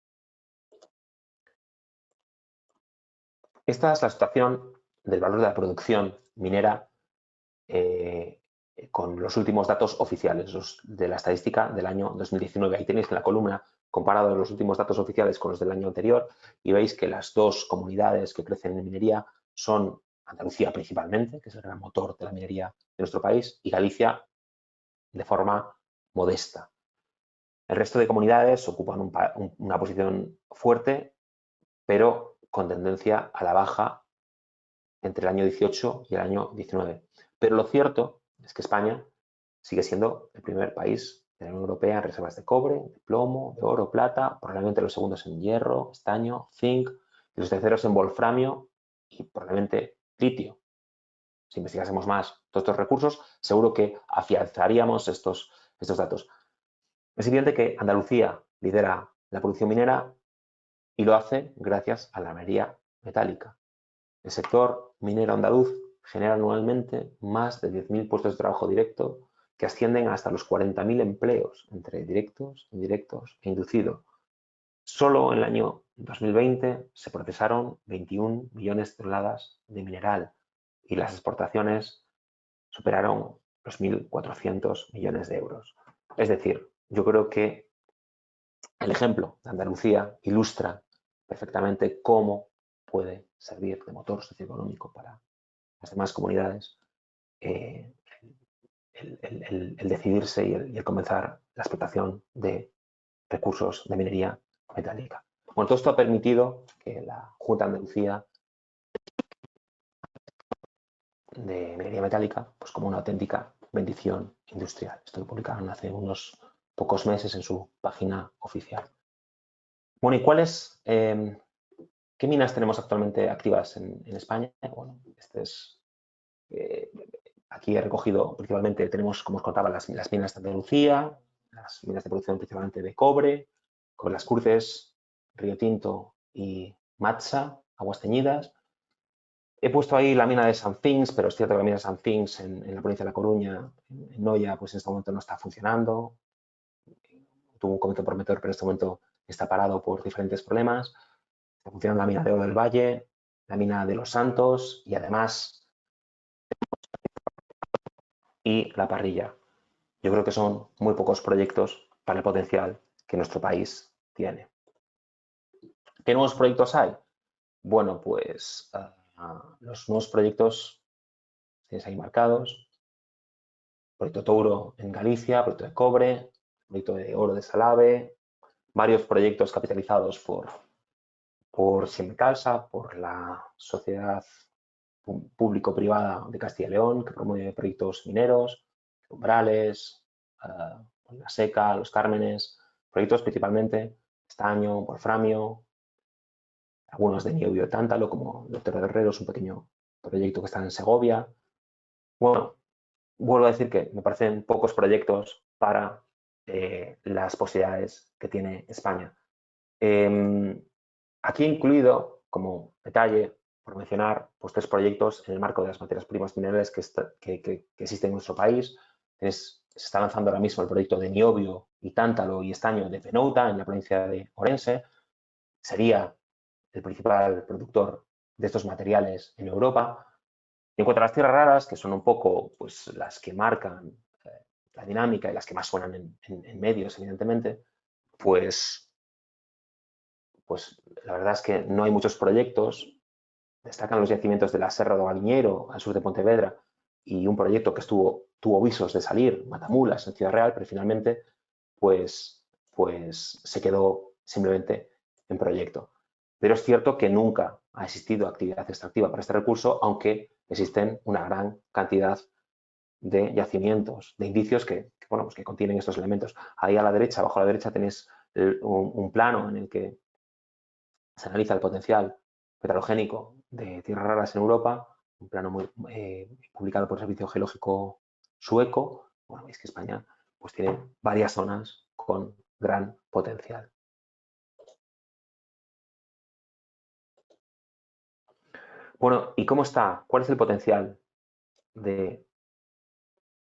Esta es la situación del valor de la producción minera con los últimos datos oficiales de la estadística del año 2019. Ahí tenéis en la columna comparado los últimos datos oficiales con los del año anterior y veis que las dos comunidades que crecen en minería son Andalucía principalmente, que es el gran motor de la minería de nuestro país, y Galicia de forma modesta. El resto de comunidades ocupan una posición fuerte, pero con tendencia a la baja entre el año 18 y el año 19. Pero lo cierto es que España sigue siendo el primer país de la Unión Europea en reservas de cobre, de plomo, de oro, plata, probablemente los segundos en hierro, estaño, zinc, y los terceros en wolframio y probablemente litio. Si investigásemos más todos estos recursos, seguro que afianzaríamos estos datos. Es evidente que Andalucía lidera la producción minera y lo hace gracias a la minería metálica. El sector minero andaluz genera anualmente más de 10.000 puestos de trabajo directo que ascienden hasta los 40.000 empleos entre directos, indirectos e inducidos. Solo en el año 2020 se procesaron 21 millones de toneladas de mineral y las exportaciones superaron los 1.400 millones de euros. Es decir, yo creo que el ejemplo de Andalucía ilustra perfectamente cómo puede servir de motor socioeconómico para las demás comunidades el decidirse y el comenzar la explotación de recursos de minería metálica. Bueno, todo esto ha permitido que la Junta de Andalucía de minería metálica, pues como una auténtica bendición industrial. Esto lo publicaron hace unos pocos meses en su página oficial. Bueno, ¿y cuáles, qué minas tenemos actualmente activas en España? Bueno, aquí he recogido principalmente, tenemos, como os contaba, las minas de Andalucía, las minas de producción principalmente de cobre, con las Cruces, Río Tinto y Matsa, Aguas Teñidas. He puesto ahí la mina de Sanfinx, pero es cierto que la mina de Sanfinx en la provincia de La Coruña, en Noia, pues en este momento no está funcionando. Tuvo un comienzo prometedor, pero en este momento está parado por diferentes problemas. Está funcionando la mina de Oro del Valle, la mina de Los Santos y además y La Parrilla. Yo creo que son muy pocos proyectos para el potencial que nuestro país tiene. ¿Qué nuevos proyectos hay? Bueno, pues los nuevos proyectos tenéis ahí marcados. Proyecto Touro en Galicia, proyecto de cobre, proyecto de oro de Salave, varios proyectos capitalizados por Siemecalsa, por la Sociedad Público-Privada de Castilla y León, que promueve proyectos mineros, Umbrales, La Seca, Los Cármenes, proyectos principalmente estaño, wolframio, algunos de niobio de tántalo, como el Otero de Herreros, un pequeño proyecto que está en Segovia. Bueno, vuelvo a decir que me parecen pocos proyectos para las posibilidades que tiene España. Aquí he incluido como detalle por mencionar pues, 3 proyectos en el marco de las materias primas minerales que existen en nuestro país. Se está lanzando ahora mismo el proyecto de niobio y tántalo y estaño de Penouta, en la provincia de Orense. Sería el principal productor de estos materiales en Europa. Y en cuanto a las tierras raras, que son un poco pues, las que marcan la dinámica y las que más suenan en medios, evidentemente, pues la verdad es que no hay muchos proyectos. Destacan los yacimientos de la Serra do Galiñeiro, al sur de Pontevedra, y un proyecto que tuvo visos de salir, Matamulas, en Ciudad Real, pero finalmente pues se quedó simplemente en proyecto. Pero es cierto que nunca ha existido actividad extractiva para este recurso, aunque existen una gran cantidad de yacimientos, de indicios que contienen estos elementos. Ahí a la derecha, abajo a la derecha, tenéis un plano en el que se analiza el potencial petrologénico de tierras raras en Europa, un plano publicado por el Servicio Geológico sueco. Bueno, veis que España pues, tiene varias zonas con gran potencial. Bueno, ¿y cómo está? ¿Cuál es el potencial de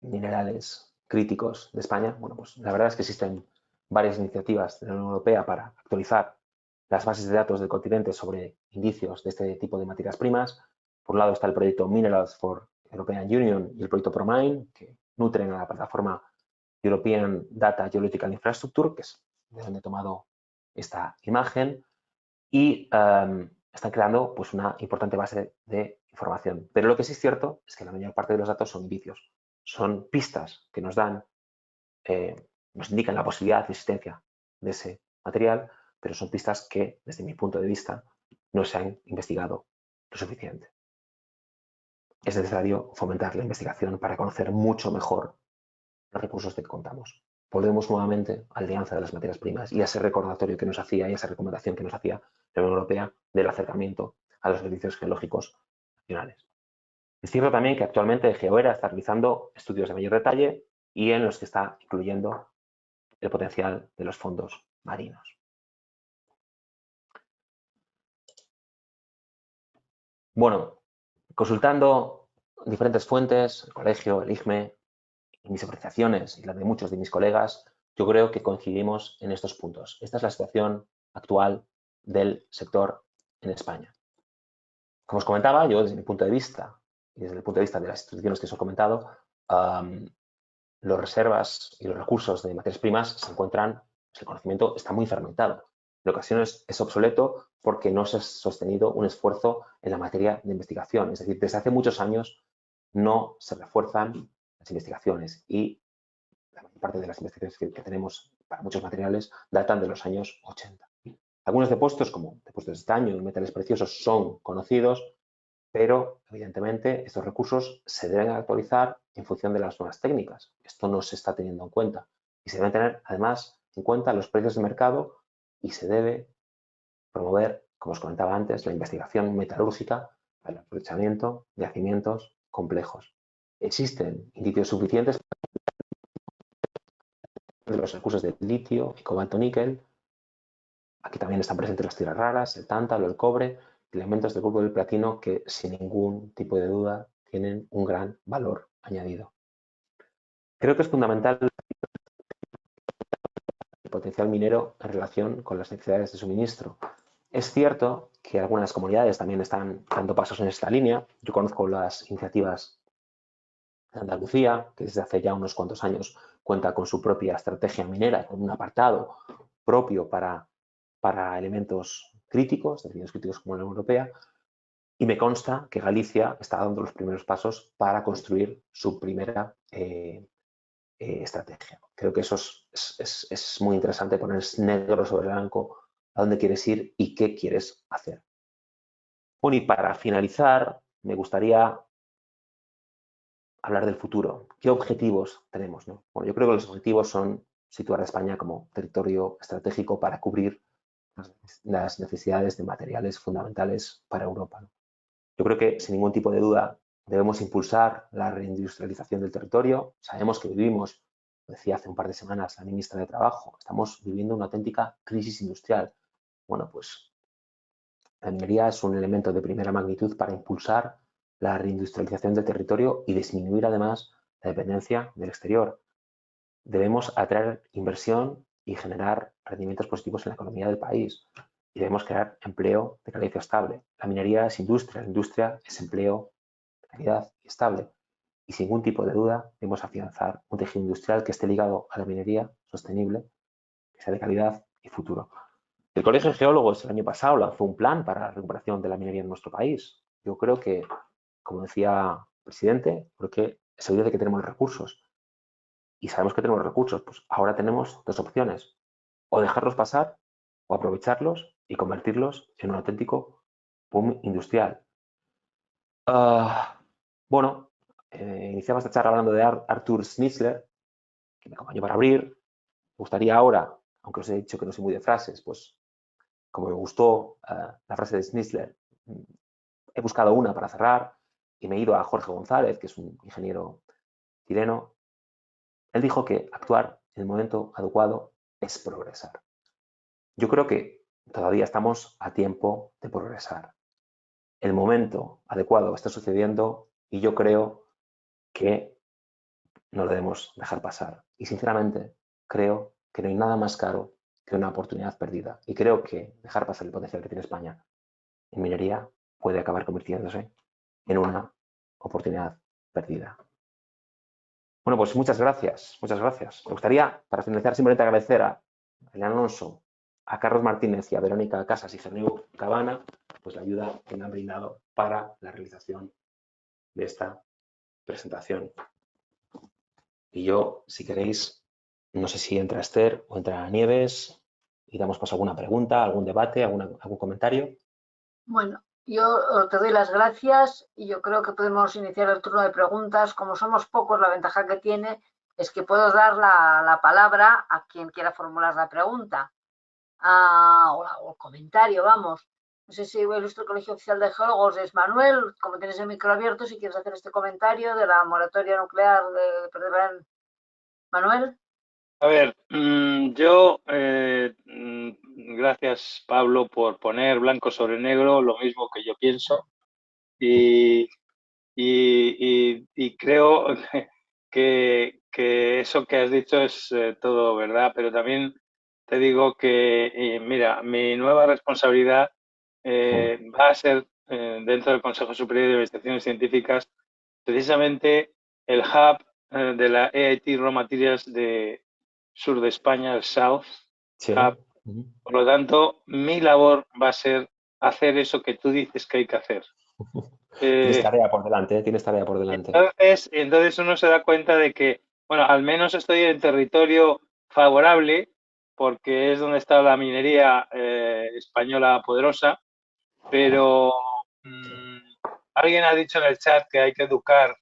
minerales críticos de España? Bueno, pues la verdad es que existen varias iniciativas de la Unión Europea para actualizar las bases de datos del continente sobre indicios de este tipo de materias primas. Por un lado está el proyecto Minerals for European Union y el proyecto ProMine, que nutren a la plataforma European Data Geological Infrastructure, que es de donde he tomado esta imagen, y están creando pues, una importante base de información. Pero lo que sí es cierto es que la mayor parte de los datos son indicios, son pistas que nos dan, nos indican la posibilidad de existencia de ese material, pero son pistas que, desde mi punto de vista, no se han investigado lo suficiente. Es necesario fomentar la investigación para conocer mucho mejor los recursos de que contamos. Volvemos nuevamente a la alianza de las materias primas y a ese recordatorio que nos hacía y a esa recomendación que nos hacía la Unión Europea del acercamiento a los servicios geológicos nacionales. Es cierto también que actualmente GeoEra está realizando estudios de mayor detalle y en los que está incluyendo el potencial de los fondos marinos. Bueno, consultando diferentes fuentes, el colegio, el IGME, y mis apreciaciones y las de muchos de mis colegas, yo creo que coincidimos en estos puntos. Esta es la situación actual del sector en España. Como os comentaba, yo desde mi punto de vista y desde el punto de vista de las instituciones que os he comentado, las reservas y los recursos de materias primas se encuentran, el conocimiento está muy fragmentado. En ocasiones es obsoleto porque no se ha sostenido un esfuerzo en la materia de investigación. Es decir, desde hace muchos años no se refuerzan las investigaciones y la mayor parte de las investigaciones que tenemos para muchos materiales datan de los años 80. Algunos depósitos, como depósitos de estaño y metales preciosos, son conocidos, pero evidentemente estos recursos se deben actualizar en función de las nuevas técnicas. Esto no se está teniendo en cuenta y se deben tener además en cuenta los precios de mercado y se debe promover, como os comentaba antes, la investigación metalúrgica para el aprovechamiento de yacimientos complejos. Existen indicios suficientes de los recursos de litio y cobalto níquel. Aquí también están presentes las tierras raras, el tántalo, el cobre, elementos del grupo del platino que sin ningún tipo de duda tienen un gran valor añadido. Creo que es fundamental el potencial minero en relación con las necesidades de suministro. Es cierto que algunas comunidades también están dando pasos en esta línea. Yo conozco las iniciativas de Andalucía, que desde hace ya unos cuantos años cuenta con su propia estrategia minera, con un apartado propio para elementos críticos, definidos críticos como la Unión Europea, y me consta que Galicia está dando los primeros pasos para construir su primera estrategia. Creo que eso es muy interesante, poner negro sobre blanco a dónde quieres ir y qué quieres hacer. Bueno, y para finalizar, me gustaría hablar del futuro. ¿Qué objetivos tenemos, no? Bueno, yo creo que los objetivos son situar a España como territorio estratégico para cubrir las necesidades de materiales fundamentales para Europa, ¿no? Yo creo que, sin ningún tipo de duda, debemos impulsar la reindustrialización del territorio. Sabemos que vivimos, lo decía hace un par de semanas la ministra de Trabajo, estamos viviendo una auténtica crisis industrial. Bueno, pues La minería es un elemento de primera magnitud para impulsar la reindustrialización del territorio y disminuir además la dependencia del exterior. Debemos atraer inversión y generar rendimientos positivos en la economía del país y debemos crear empleo de calidad y estable. La minería es industria, la industria es empleo de calidad y estable. Y sin ningún tipo de duda debemos afianzar un tejido industrial que esté ligado a la minería sostenible, que sea de calidad y futuro. El Colegio de Geólogos el año pasado lanzó un plan para la recuperación de la minería en nuestro país. Yo creo que, como decía el presidente, creo que es evidente que tenemos recursos y sabemos que tenemos recursos. Pues ahora tenemos dos opciones: o dejarlos pasar o aprovecharlos y convertirlos en un auténtico boom industrial. Bueno, iniciaba esta charla hablando de Arthur Schnitzler, que me acompañó para abrir. Me gustaría ahora, aunque os he dicho que no soy muy de frases, pues como me gustó la frase de Schnitzler, he buscado una para cerrar y me he ido a Jorge González, que es un ingeniero chileno. Él dijo que actuar en el momento adecuado es progresar. Yo creo que todavía estamos a tiempo de progresar. El momento adecuado está sucediendo y yo creo que no lo debemos dejar pasar. Y sinceramente creo que no hay nada más caro que una oportunidad perdida. Y creo que dejar pasar el potencial que tiene España en minería puede acabar convirtiéndose en una oportunidad perdida. Bueno, pues muchas gracias, muchas gracias. Me gustaría, para finalizar, simplemente agradecer a Elian Alonso, a Carlos Martínez y a Verónica Casas y Geneu Cabana, pues la ayuda que me han brindado para la realización de esta presentación. Y yo, si queréis, no sé si entra Esther o entra Nieves y damos paso a alguna pregunta, algún debate, algún comentario. Bueno, yo te doy las gracias y yo creo que podemos iniciar el turno de preguntas. Como somos pocos, la ventaja que tiene es que puedo dar la palabra a quien quiera formular la pregunta o el comentario, vamos. No sé si nuestro Colegio Oficial de Geólogos es Manuel, como tienes el micro abierto, si quieres hacer este comentario de la moratoria nuclear de Perdebrán. Manuel. A ver, gracias Pablo por poner blanco sobre negro lo mismo que yo pienso y, y creo que eso que has dicho es todo verdad, pero también te digo que, mira, mi nueva responsabilidad va a ser dentro del Consejo Superior de Investigaciones Científicas precisamente el hub de la EIT Raw Materials de sur de España, el South Sí. Hub. Por lo tanto, mi labor va a ser hacer eso que tú dices que hay que hacer. Tienes tarea por delante, tienes tarea por delante. Entonces uno se da cuenta de que, bueno, al menos estoy en territorio favorable, porque es donde está la minería española poderosa, pero alguien ha dicho en el chat que hay que educar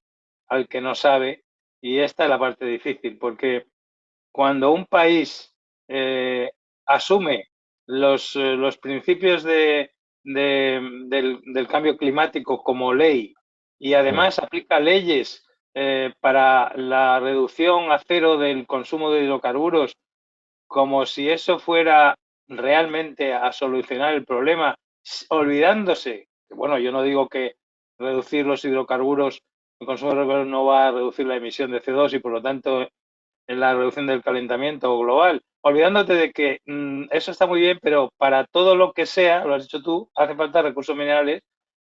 al que no sabe, y esta es la parte difícil, porque cuando un país asume los principios del cambio climático como ley y además aplica leyes para la reducción a cero del consumo de hidrocarburos, como si eso fuera realmente a solucionar el problema, olvidándose, bueno, yo no digo que reducir los hidrocarburos, el consumo de hidrocarburos no va a reducir la emisión de CO2 y por lo tanto en la reducción del calentamiento global, olvidándote de que eso está muy bien, pero para todo lo que sea, lo has dicho tú, hace falta recursos minerales,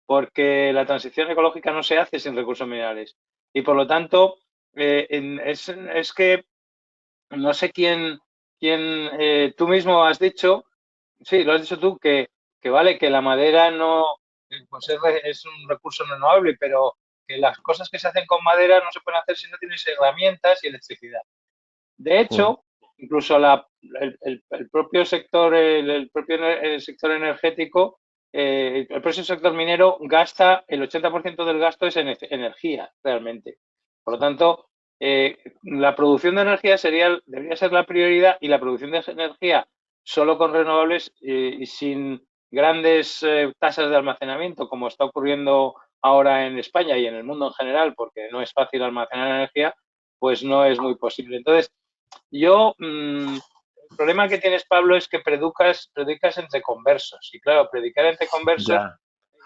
porque la transición ecológica no se hace sin recursos minerales. Y por lo tanto, es que no sé quién tú mismo has dicho, sí, lo has dicho tú, que vale, que la madera no pues es un recurso renovable, pero que las cosas que se hacen con madera no se pueden hacer si no tienes herramientas y electricidad. De hecho, incluso el propio sector, el propio sector energético, el propio sector minero gasta, el 80% del gasto es en energía, realmente. Por lo tanto, la producción de energía debería ser la prioridad y la producción de energía solo con renovables y sin grandes tasas de almacenamiento, como está ocurriendo ahora en España y en el mundo en general, porque no es fácil almacenar energía, pues no es muy posible. Entonces, yo problema que tienes, Pablo, es que predicas entre conversos. Y claro, predicar entre conversos Ya.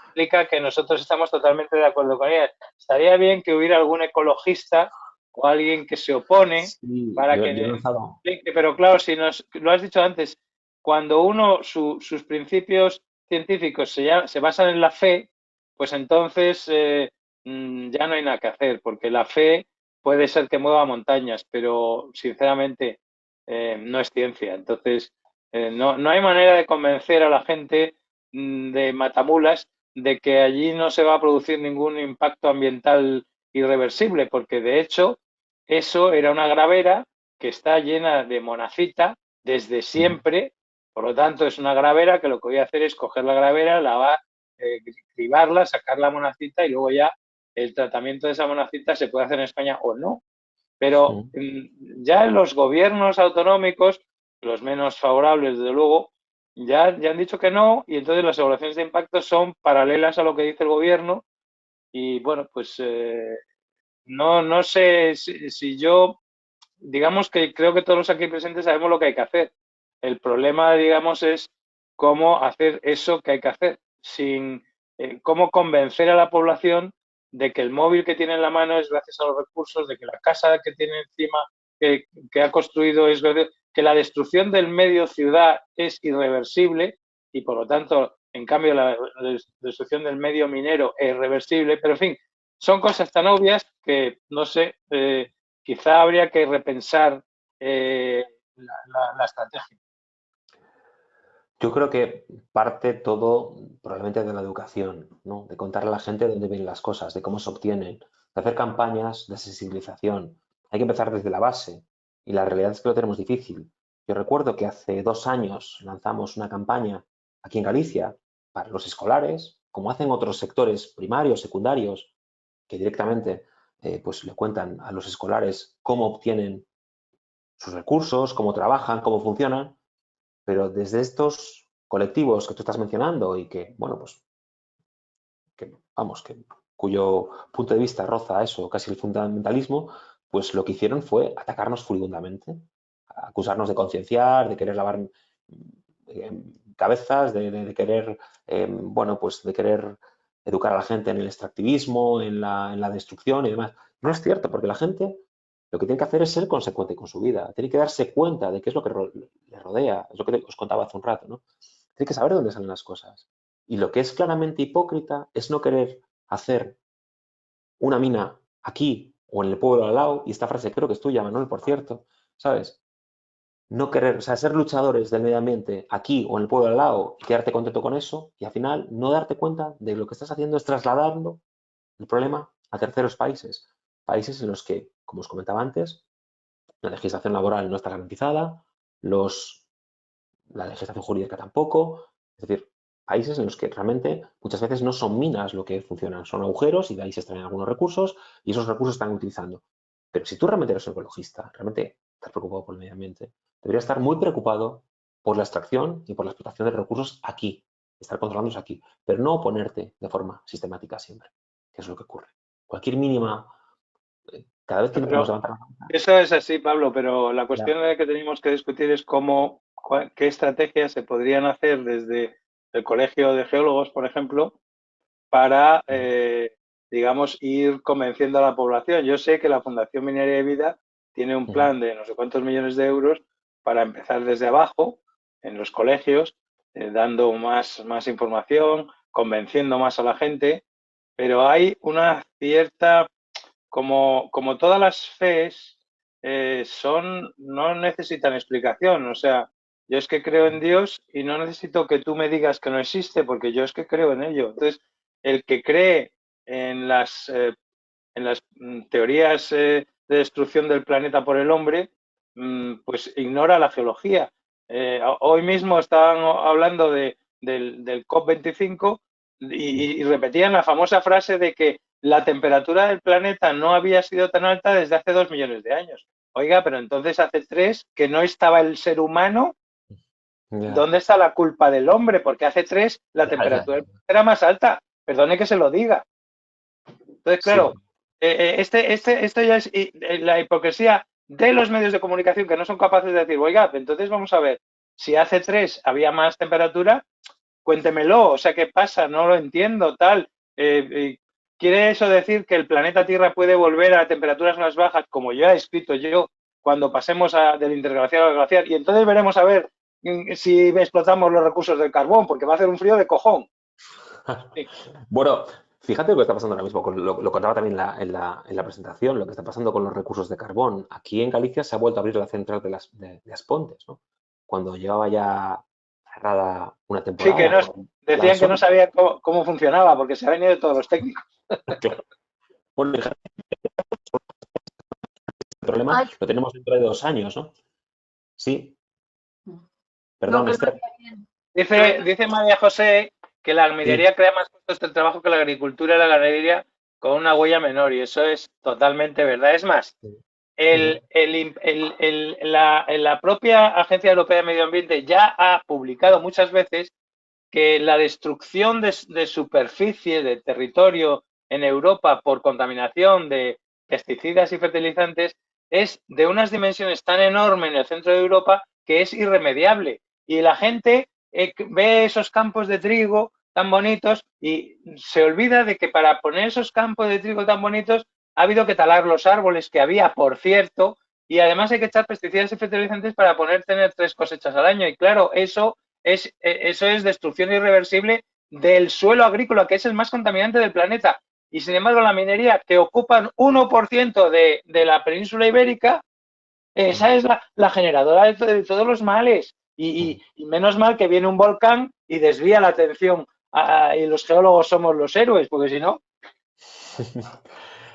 implica que nosotros estamos totalmente de acuerdo con ellas. Estaría bien que hubiera algún ecologista o alguien que se opone Sí, para yo que he lanzado. pero claro, si lo has dicho antes, cuando sus principios científicos se basan en la fe, pues entonces ya no hay nada que hacer, porque la fe puede ser que mueva montañas, pero sinceramente no es ciencia. Entonces, no hay manera de convencer a la gente de Matamulas de que allí no se va a producir ningún impacto ambiental irreversible, porque de hecho eso era una gravera que está llena de monacita desde siempre, por lo tanto es una gravera que lo que voy a hacer es coger la gravera, lavar, cribarla, sacar la monacita y luego ya el tratamiento de esa monacita se puede hacer en España o no. Pero ya en los gobiernos autonómicos, los menos favorables desde luego, ya han dicho que no, y entonces las evaluaciones de impacto son paralelas a lo que dice el gobierno y bueno, pues no sé si yo, digamos que creo que todos los aquí presentes sabemos lo que hay que hacer. El problema, digamos, es cómo hacer eso que hay que hacer, cómo convencer a la población de que el móvil que tiene en la mano es gracias a los recursos, de que la casa que tiene encima, que ha construido, es que la destrucción del medio ciudad es irreversible y, por lo tanto, en cambio, la destrucción del medio minero es reversible, pero, en fin, son cosas tan obvias que, no sé, quizá habría que repensar la estrategia. Yo creo que parte todo probablemente de la educación, ¿no? De contarle a la gente de dónde vienen las cosas, de cómo se obtienen, de hacer campañas de sensibilización. Hay que empezar desde la base y la realidad es que lo tenemos difícil. Yo recuerdo que hace 2 años lanzamos una campaña aquí en Galicia para los escolares, como hacen otros sectores primarios, secundarios, que directamente pues le cuentan a los escolares cómo obtienen sus recursos, cómo trabajan, cómo funcionan. Pero desde estos colectivos que tú estás mencionando y que, bueno, pues, cuyo punto de vista roza eso, casi el fundamentalismo, pues lo que hicieron fue atacarnos furibundamente, acusarnos de concienciar, de querer lavar cabezas, de querer, bueno, pues de querer educar a la gente en el extractivismo, en la destrucción y demás. No es cierto, porque la gente lo que tiene que hacer es ser consecuente con su vida, tiene que darse cuenta de qué es lo que le rodea, es lo que os contaba hace un rato, ¿no? Tiene que saber de dónde salen las cosas. Y lo que es claramente hipócrita es no querer hacer una mina aquí o en el pueblo al lado, y esta frase creo que es tuya, Manuel, por cierto, ¿sabes? No querer, o sea, ser luchadores del medio ambiente aquí o en el pueblo al lado y quedarte contento con eso, y al final no darte cuenta de lo que estás haciendo es trasladando el problema a terceros países. Países en los que, como os comentaba antes, la legislación laboral no está garantizada, la legislación jurídica tampoco, es decir, países en los que realmente muchas veces no son minas lo que funcionan, son agujeros y de ahí se extraen algunos recursos y esos recursos están utilizando. Pero si tú realmente eres un ecologista, realmente estás preocupado por el medio ambiente, deberías estar muy preocupado por la extracción y por la explotación de recursos aquí, estar controlándolos aquí, pero no oponerte de forma sistemática siempre, que es lo que ocurre. Cualquier mínima, cada vez que podemos levantar la cabeza. Eso es así, Pablo, pero la cuestión que tenemos que discutir es qué estrategias se podrían hacer desde el Colegio de Geólogos, por ejemplo, para, digamos, ir convenciendo a la población. Yo sé que la Fundación Minería de Vida tiene un plan de no sé cuántos millones de euros para empezar desde abajo, en los colegios, dando más información, convenciendo más a la gente, pero hay una cierta, como todas las fees, no necesitan explicación. O sea, yo es que creo en Dios y no necesito que tú me digas que no existe, porque yo es que creo en ello. Entonces, el que cree en las teorías de destrucción del planeta por el hombre, pues ignora la geología. Hoy mismo estaban hablando del COP25 y repetían la famosa frase de que la temperatura del planeta no había sido tan alta desde hace 2 millones de años. Oiga, pero entonces hace 3 que no estaba el ser humano. ¿Dónde está la culpa del hombre? Porque hace 3 la temperatura del planeta era más alta. Perdone que se lo diga. Entonces, claro, esto ya es la hipocresía de los medios de comunicación que no son capaces de decir, oiga, entonces vamos a ver, si hace 3 había más temperatura, cuéntemelo, o sea, ¿qué pasa? No lo entiendo, tal. ¿Quiere eso decir que el planeta Tierra puede volver a temperaturas más bajas, como ya he escrito yo, cuando pasemos del interglaciar al glaciar? Y entonces veremos a ver si explotamos los recursos del carbón, porque va a hacer un frío de cojón. Sí. Bueno, fíjate lo que está pasando ahora mismo, lo contaba también en la presentación, lo que está pasando con los recursos de carbón. Aquí en Galicia se ha vuelto a abrir la central de Aspontes, ¿no? Cuando llevaba ya cerrada una Sí, que temporada. decían que no sabían cómo funcionaba, porque se habían ido todos los técnicos. Claro. Bueno, el problema lo tenemos dentro de 2 años, ¿no? Sí. Perdón, No, Esther. Dice María José que la minería crea más puestos de trabajo que la agricultura y la ganadería con una huella menor, y eso es totalmente verdad. Es más, la propia Agencia Europea de Medio Ambiente ya ha publicado muchas veces que la destrucción de superficie, de territorio en Europa por contaminación de pesticidas y fertilizantes es de unas dimensiones tan enormes en el centro de Europa que es irremediable. Y la gente ve esos campos de trigo tan bonitos y se olvida de que para poner esos campos de trigo tan bonitos ha habido que talar los árboles que había, por cierto, y además hay que echar pesticidas y fertilizantes para tener 3 cosechas al año. Y claro, eso es destrucción irreversible del suelo agrícola, que es el más contaminante del planeta. Y sin embargo, la minería, que ocupan 1% de la península ibérica, esa es la generadora de todos los males. Y menos mal que viene un volcán y desvía la atención y los geólogos somos los héroes, porque si no...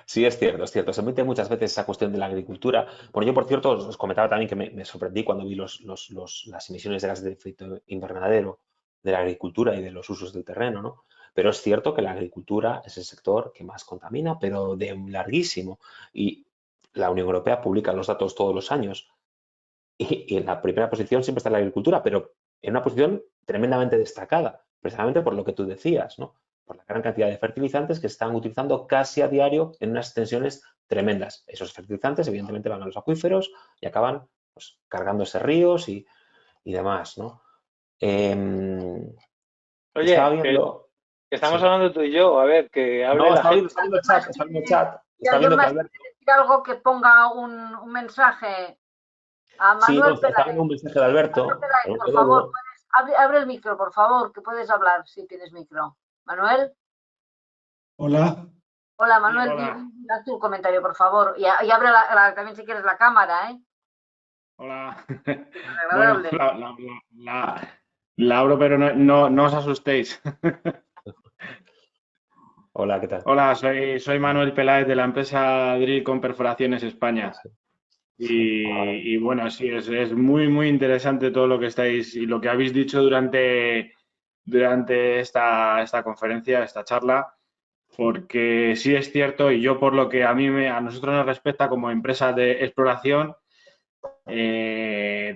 Sí, es cierto, es cierto. Se mete muchas veces esa cuestión de la agricultura. Bueno, yo, por cierto, os comentaba también que me sorprendí cuando vi las emisiones de gases de efecto invernadero de la agricultura y de los usos del terreno, ¿no? Pero es cierto que la agricultura es el sector que más contamina, pero de larguísimo. Y la Unión Europea publica los datos todos los años. Y en la primera posición siempre está la agricultura, pero en una posición tremendamente destacada, precisamente por lo que tú decías, ¿no? Por la gran cantidad de fertilizantes que se están utilizando casi a diario en unas extensiones tremendas. Esos fertilizantes, evidentemente, van a los acuíferos y acaban pues, cargándose ríos y demás, ¿no? Oye, estaba viendo... que estamos Sí. hablando tú y yo, a ver, que hable la gente. Está viendo el chat, está viendo el chat. Si alguien más quiere decir algo, que ponga un mensaje a Manuel está viendo un mensaje de Alberto. Peláez, por favor, abre el micro, por favor, que puedes hablar si tienes micro. Manuel. Hola. Hola, Manuel, haz tu comentario, por favor. Y abre también si quieres la cámara, ¿eh? Hola. Agradable. Bueno, la abro, pero no os asustéis. Hola, ¿qué tal? Hola, soy Manuel Peláez de la empresa Drill con Perforaciones España. Y bueno, sí, es muy, muy interesante todo lo que estáis y lo que habéis dicho durante esta conferencia, esta charla, porque sí es cierto, y yo por lo que a nosotros nos respecta como empresa de exploración,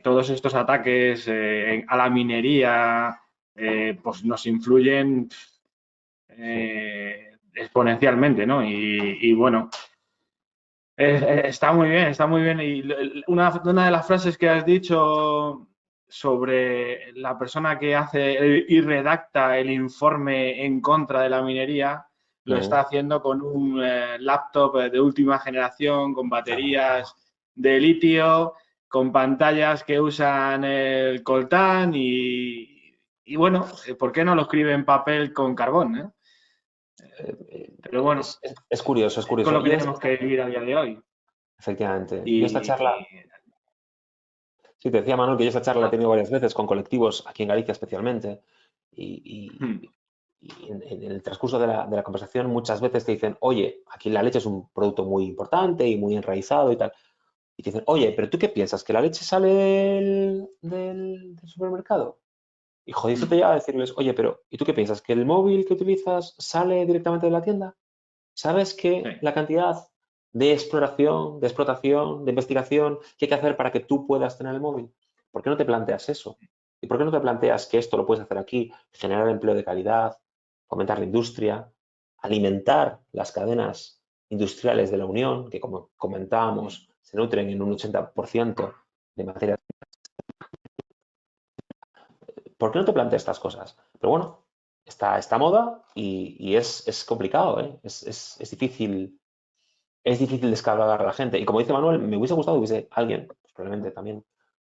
todos estos ataques a la minería pues nos influyen exponencialmente, ¿no? Y bueno, está muy bien, está muy bien. Y una de las frases que has dicho sobre la persona que hace y redacta el informe en contra de la minería, lo está haciendo con un laptop de última generación, con baterías de litio, con pantallas que usan el coltán y bueno, ¿por qué no lo escribe en papel con carbón? Pero bueno, es curioso, es curioso. con lo que tenemos que vivir a día de hoy. Efectivamente. Yo esta charla... Sí, te decía Manuel que yo esta charla la he tenido varias veces con colectivos, aquí en Galicia especialmente, y en el transcurso de la conversación muchas veces te dicen, oye, aquí la leche es un producto muy importante y muy enraizado y tal. Y te dicen, oye, ¿pero tú qué piensas? ¿Que la leche sale del supermercado? Y jodido te llega a decirles, oye, pero ¿y tú qué piensas? ¿Que el móvil que utilizas sale directamente de la tienda? ¿Sabes que la cantidad de exploración, de explotación, de investigación que hay que hacer para que tú puedas tener el móvil? ¿Por qué no te planteas eso? ¿Y por qué no te planteas que esto lo puedes hacer aquí, generar empleo de calidad, fomentar la industria, alimentar las cadenas industriales de la Unión, que como comentábamos, se nutren en un 80% de materia. ¿Por qué no te planteas estas cosas? Pero bueno, está moda y es complicado, ¿eh? Es difícil descargar a la gente. Y como dice Manuel, me hubiese gustado que hubiese alguien, pues probablemente también.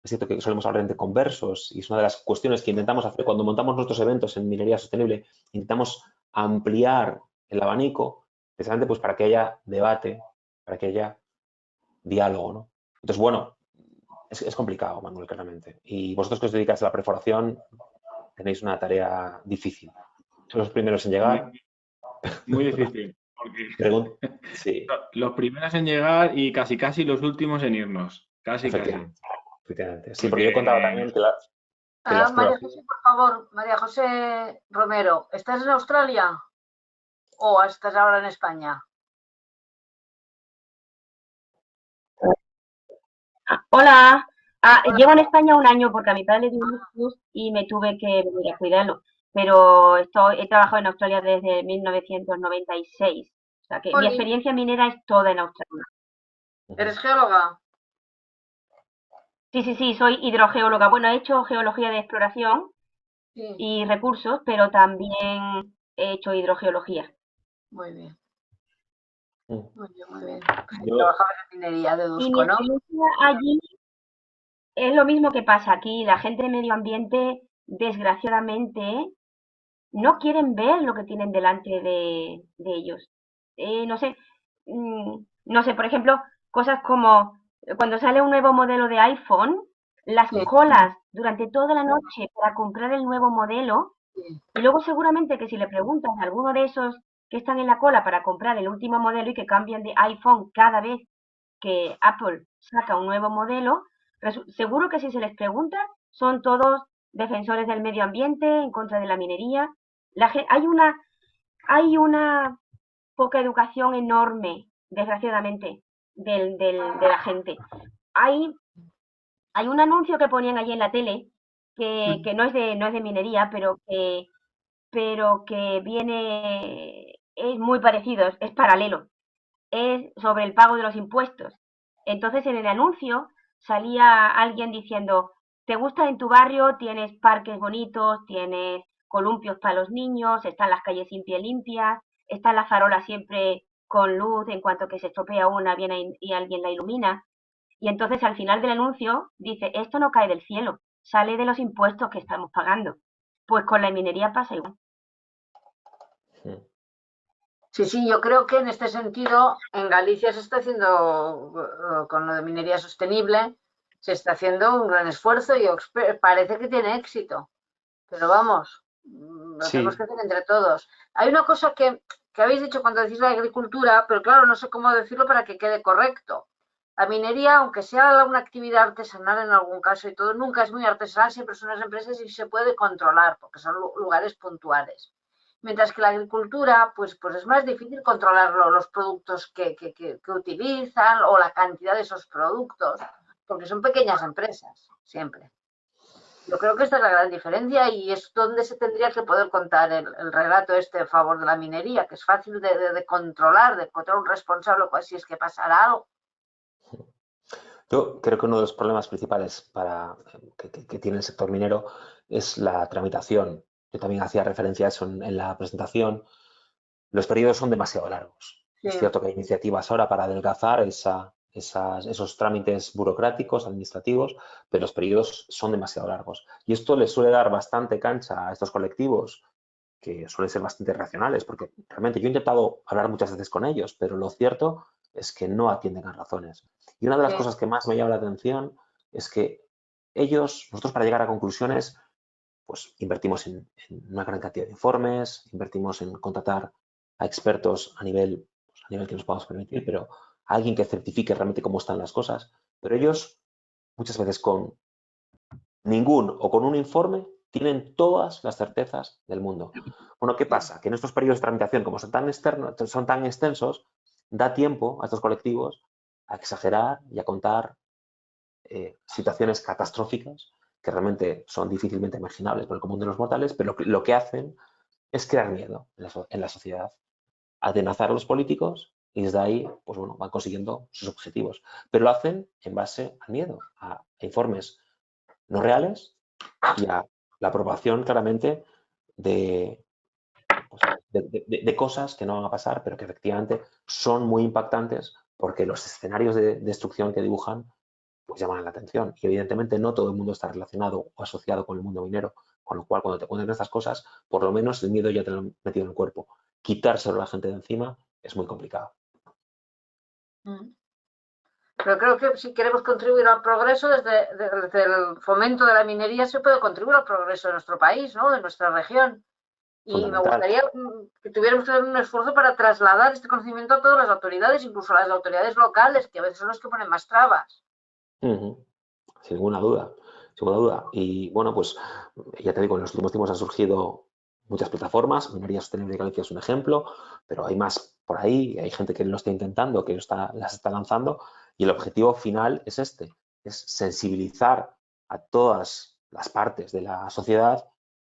Es cierto que solemos hablar de conversos y es una de las cuestiones que intentamos hacer cuando montamos nuestros eventos en minería sostenible. Intentamos ampliar el abanico precisamente pues para que haya debate, para que haya diálogo, ¿no? Entonces, bueno, es complicado, Manuel, claramente. Y vosotros que os dedicáis a la perforación tenéis una tarea difícil. Sois los primeros en llegar. Muy difícil, porque Sí, los primeros en llegar y casi los últimos en irnos. Casi. efectivamente. Sí, porque yo contaba también que la María exploración... José, por favor, María José Romero, ¿estás en Australia o estás ahora en España? Hola. Hola. Llevo en España un año porque a mi padre le dio un ictus y me tuve que venir a cuidarlo. Pero he trabajado en Australia desde 1996. O sea que mi Oli, experiencia minera es toda en Australia. ¿eres geóloga? Sí, soy hidrogeóloga. Bueno, he hecho geología de exploración Sí, y recursos, pero también he hecho hidrogeología. muy bien, Mm. muy bien, muy bien. Yo, Trabajabas en minería, Y mi deduzco, ¿no? experiencia allí es lo mismo que pasa aquí. La gente de medio ambiente, desgraciadamente, no quieren ver lo que tienen delante de ellos. No sé, no sé, por ejemplo, cosas como cuando sale un nuevo modelo de iPhone, las Sí, colas durante toda la noche para comprar el nuevo modelo, sí, y luego seguramente que si le preguntas a alguno de esos que están en la cola para comprar el último modelo y que cambian de iPhone cada vez que Apple saca un nuevo modelo, seguro que si se les pregunta son todos defensores del medio ambiente, en contra de la minería. Hay una poca educación enorme, desgraciadamente, de la gente. Hay, hay un anuncio que ponían allí en la tele que no es de minería, pero que viene, es muy parecido, es paralelo. Es sobre el pago de los impuestos. Entonces en el anuncio salía alguien diciendo, ¿te gusta en tu barrio? Tienes parques bonitos, tienes columpios para los niños, están las calles limpias, están las farolas siempre con luz, en cuanto que se estropea una viene y alguien la ilumina. Y entonces al final del anuncio dice, esto no cae del cielo, sale de los impuestos que estamos pagando. Pues con la minería pasa igual. sí, yo creo que en este sentido en Galicia se está haciendo, con lo de minería sostenible, se está haciendo un gran esfuerzo y parece que tiene éxito. Pero vamos, lo tenemos que sí, hacer entre todos. Hay una cosa que habéis dicho cuando decís la agricultura, pero claro, no sé cómo decirlo para que quede correcto. La minería, aunque sea una actividad artesanal en algún caso y todo, nunca es muy artesanal, siempre son unas empresas y se puede controlar porque son lugares puntuales. Mientras que la agricultura, pues es más difícil controlar los productos que utilizan o la cantidad de esos productos, porque son pequeñas empresas, siempre. Yo creo que esta es la gran diferencia y es donde se tendría que poder contar el relato este a favor de la minería, que es fácil de controlar, de encontrar un responsable si es que pasara algo. yo creo que uno de los problemas principales que tiene el sector minero es la tramitación. Yo también hacía referencia a eso en la presentación. Los periodos son demasiado largos. Sí, Es cierto que hay iniciativas ahora para adelgazar esos trámites burocráticos, administrativos, pero los periodos son demasiado largos. Y esto les suele dar bastante cancha a estos colectivos que suelen ser bastante racionales, porque realmente yo he intentado hablar muchas veces con ellos, pero lo cierto es que no atienden a razones. Y una de las sí, cosas que más me llama la atención es que nosotros para llegar a conclusiones, pues invertimos en una gran cantidad de informes, invertimos en contratar a expertos a nivel que nos podamos permitir, pero a alguien que certifique realmente cómo están las cosas. Pero ellos muchas veces con ningún o con un informe tienen todas las certezas del mundo. Bueno, ¿qué pasa? Que en estos periodos de tramitación, como son tan extensos, da tiempo a estos colectivos a exagerar y a contar situaciones catastróficas que realmente son difícilmente imaginables por el común de los mortales, pero lo que hacen es crear miedo en la sociedad, atenazar a los políticos y desde ahí, pues bueno, van consiguiendo sus objetivos. Pero lo hacen en base al miedo, a informes no reales y a la aprobación claramente de, pues, de cosas que no van a pasar, pero que efectivamente son muy impactantes porque los escenarios de destrucción que dibujan pues llaman la atención. Y evidentemente no todo el mundo está relacionado o asociado con el mundo minero, con lo cual cuando te cuentan estas cosas, por lo menos el miedo ya te lo han metido en el cuerpo. Quitárselo a la gente de encima es muy complicado. Pero creo que si queremos contribuir al progreso, desde el fomento de la minería se puede contribuir al progreso de nuestro país, ¿no? De nuestra región. Y me gustaría que tuviéramos que hacer un esfuerzo para trasladar este conocimiento a todas las autoridades, incluso a las autoridades locales, que a veces son los que ponen más trabas. Sin ninguna duda, sin ninguna duda. Y bueno, pues ya te digo, en los últimos tiempos han surgido muchas plataformas, Minería Sostenible de Galicia es un ejemplo, pero hay más por ahí, hay gente que lo está intentando, que las está lanzando, y el objetivo final es este, es sensibilizar a todas las partes de la sociedad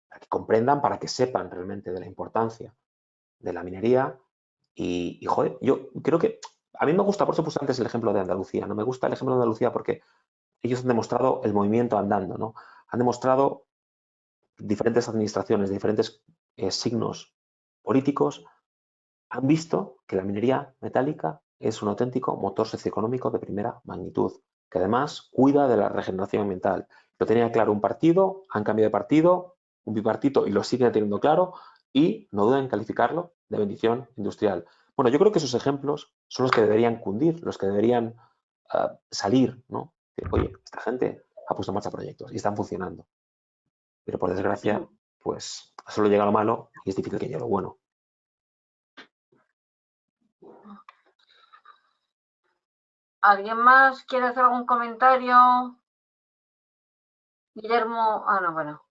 para que comprendan, para que sepan realmente de la importancia de la minería. Y joder, yo creo que a mí me gusta, por eso puse antes el ejemplo de Andalucía, ¿no? Me gusta el ejemplo de Andalucía porque ellos han demostrado el movimiento andando, ¿no? Han demostrado diferentes administraciones, diferentes signos políticos, han visto que la minería metálica es un auténtico motor socioeconómico de primera magnitud, que además cuida de la regeneración ambiental. Lo tenía claro un partido, han cambiado de partido, un bipartito y lo siguen teniendo claro y no dudan en calificarlo de bendición industrial. Bueno, yo creo que esos ejemplos son los que deberían cundir, los que deberían salir, ¿no? Oye, esta gente ha puesto en marcha proyectos y están funcionando. Pero por desgracia, pues solo llega lo malo y es difícil que llegue lo bueno. ¿Alguien más quiere hacer algún comentario? Guillermo, no, bueno.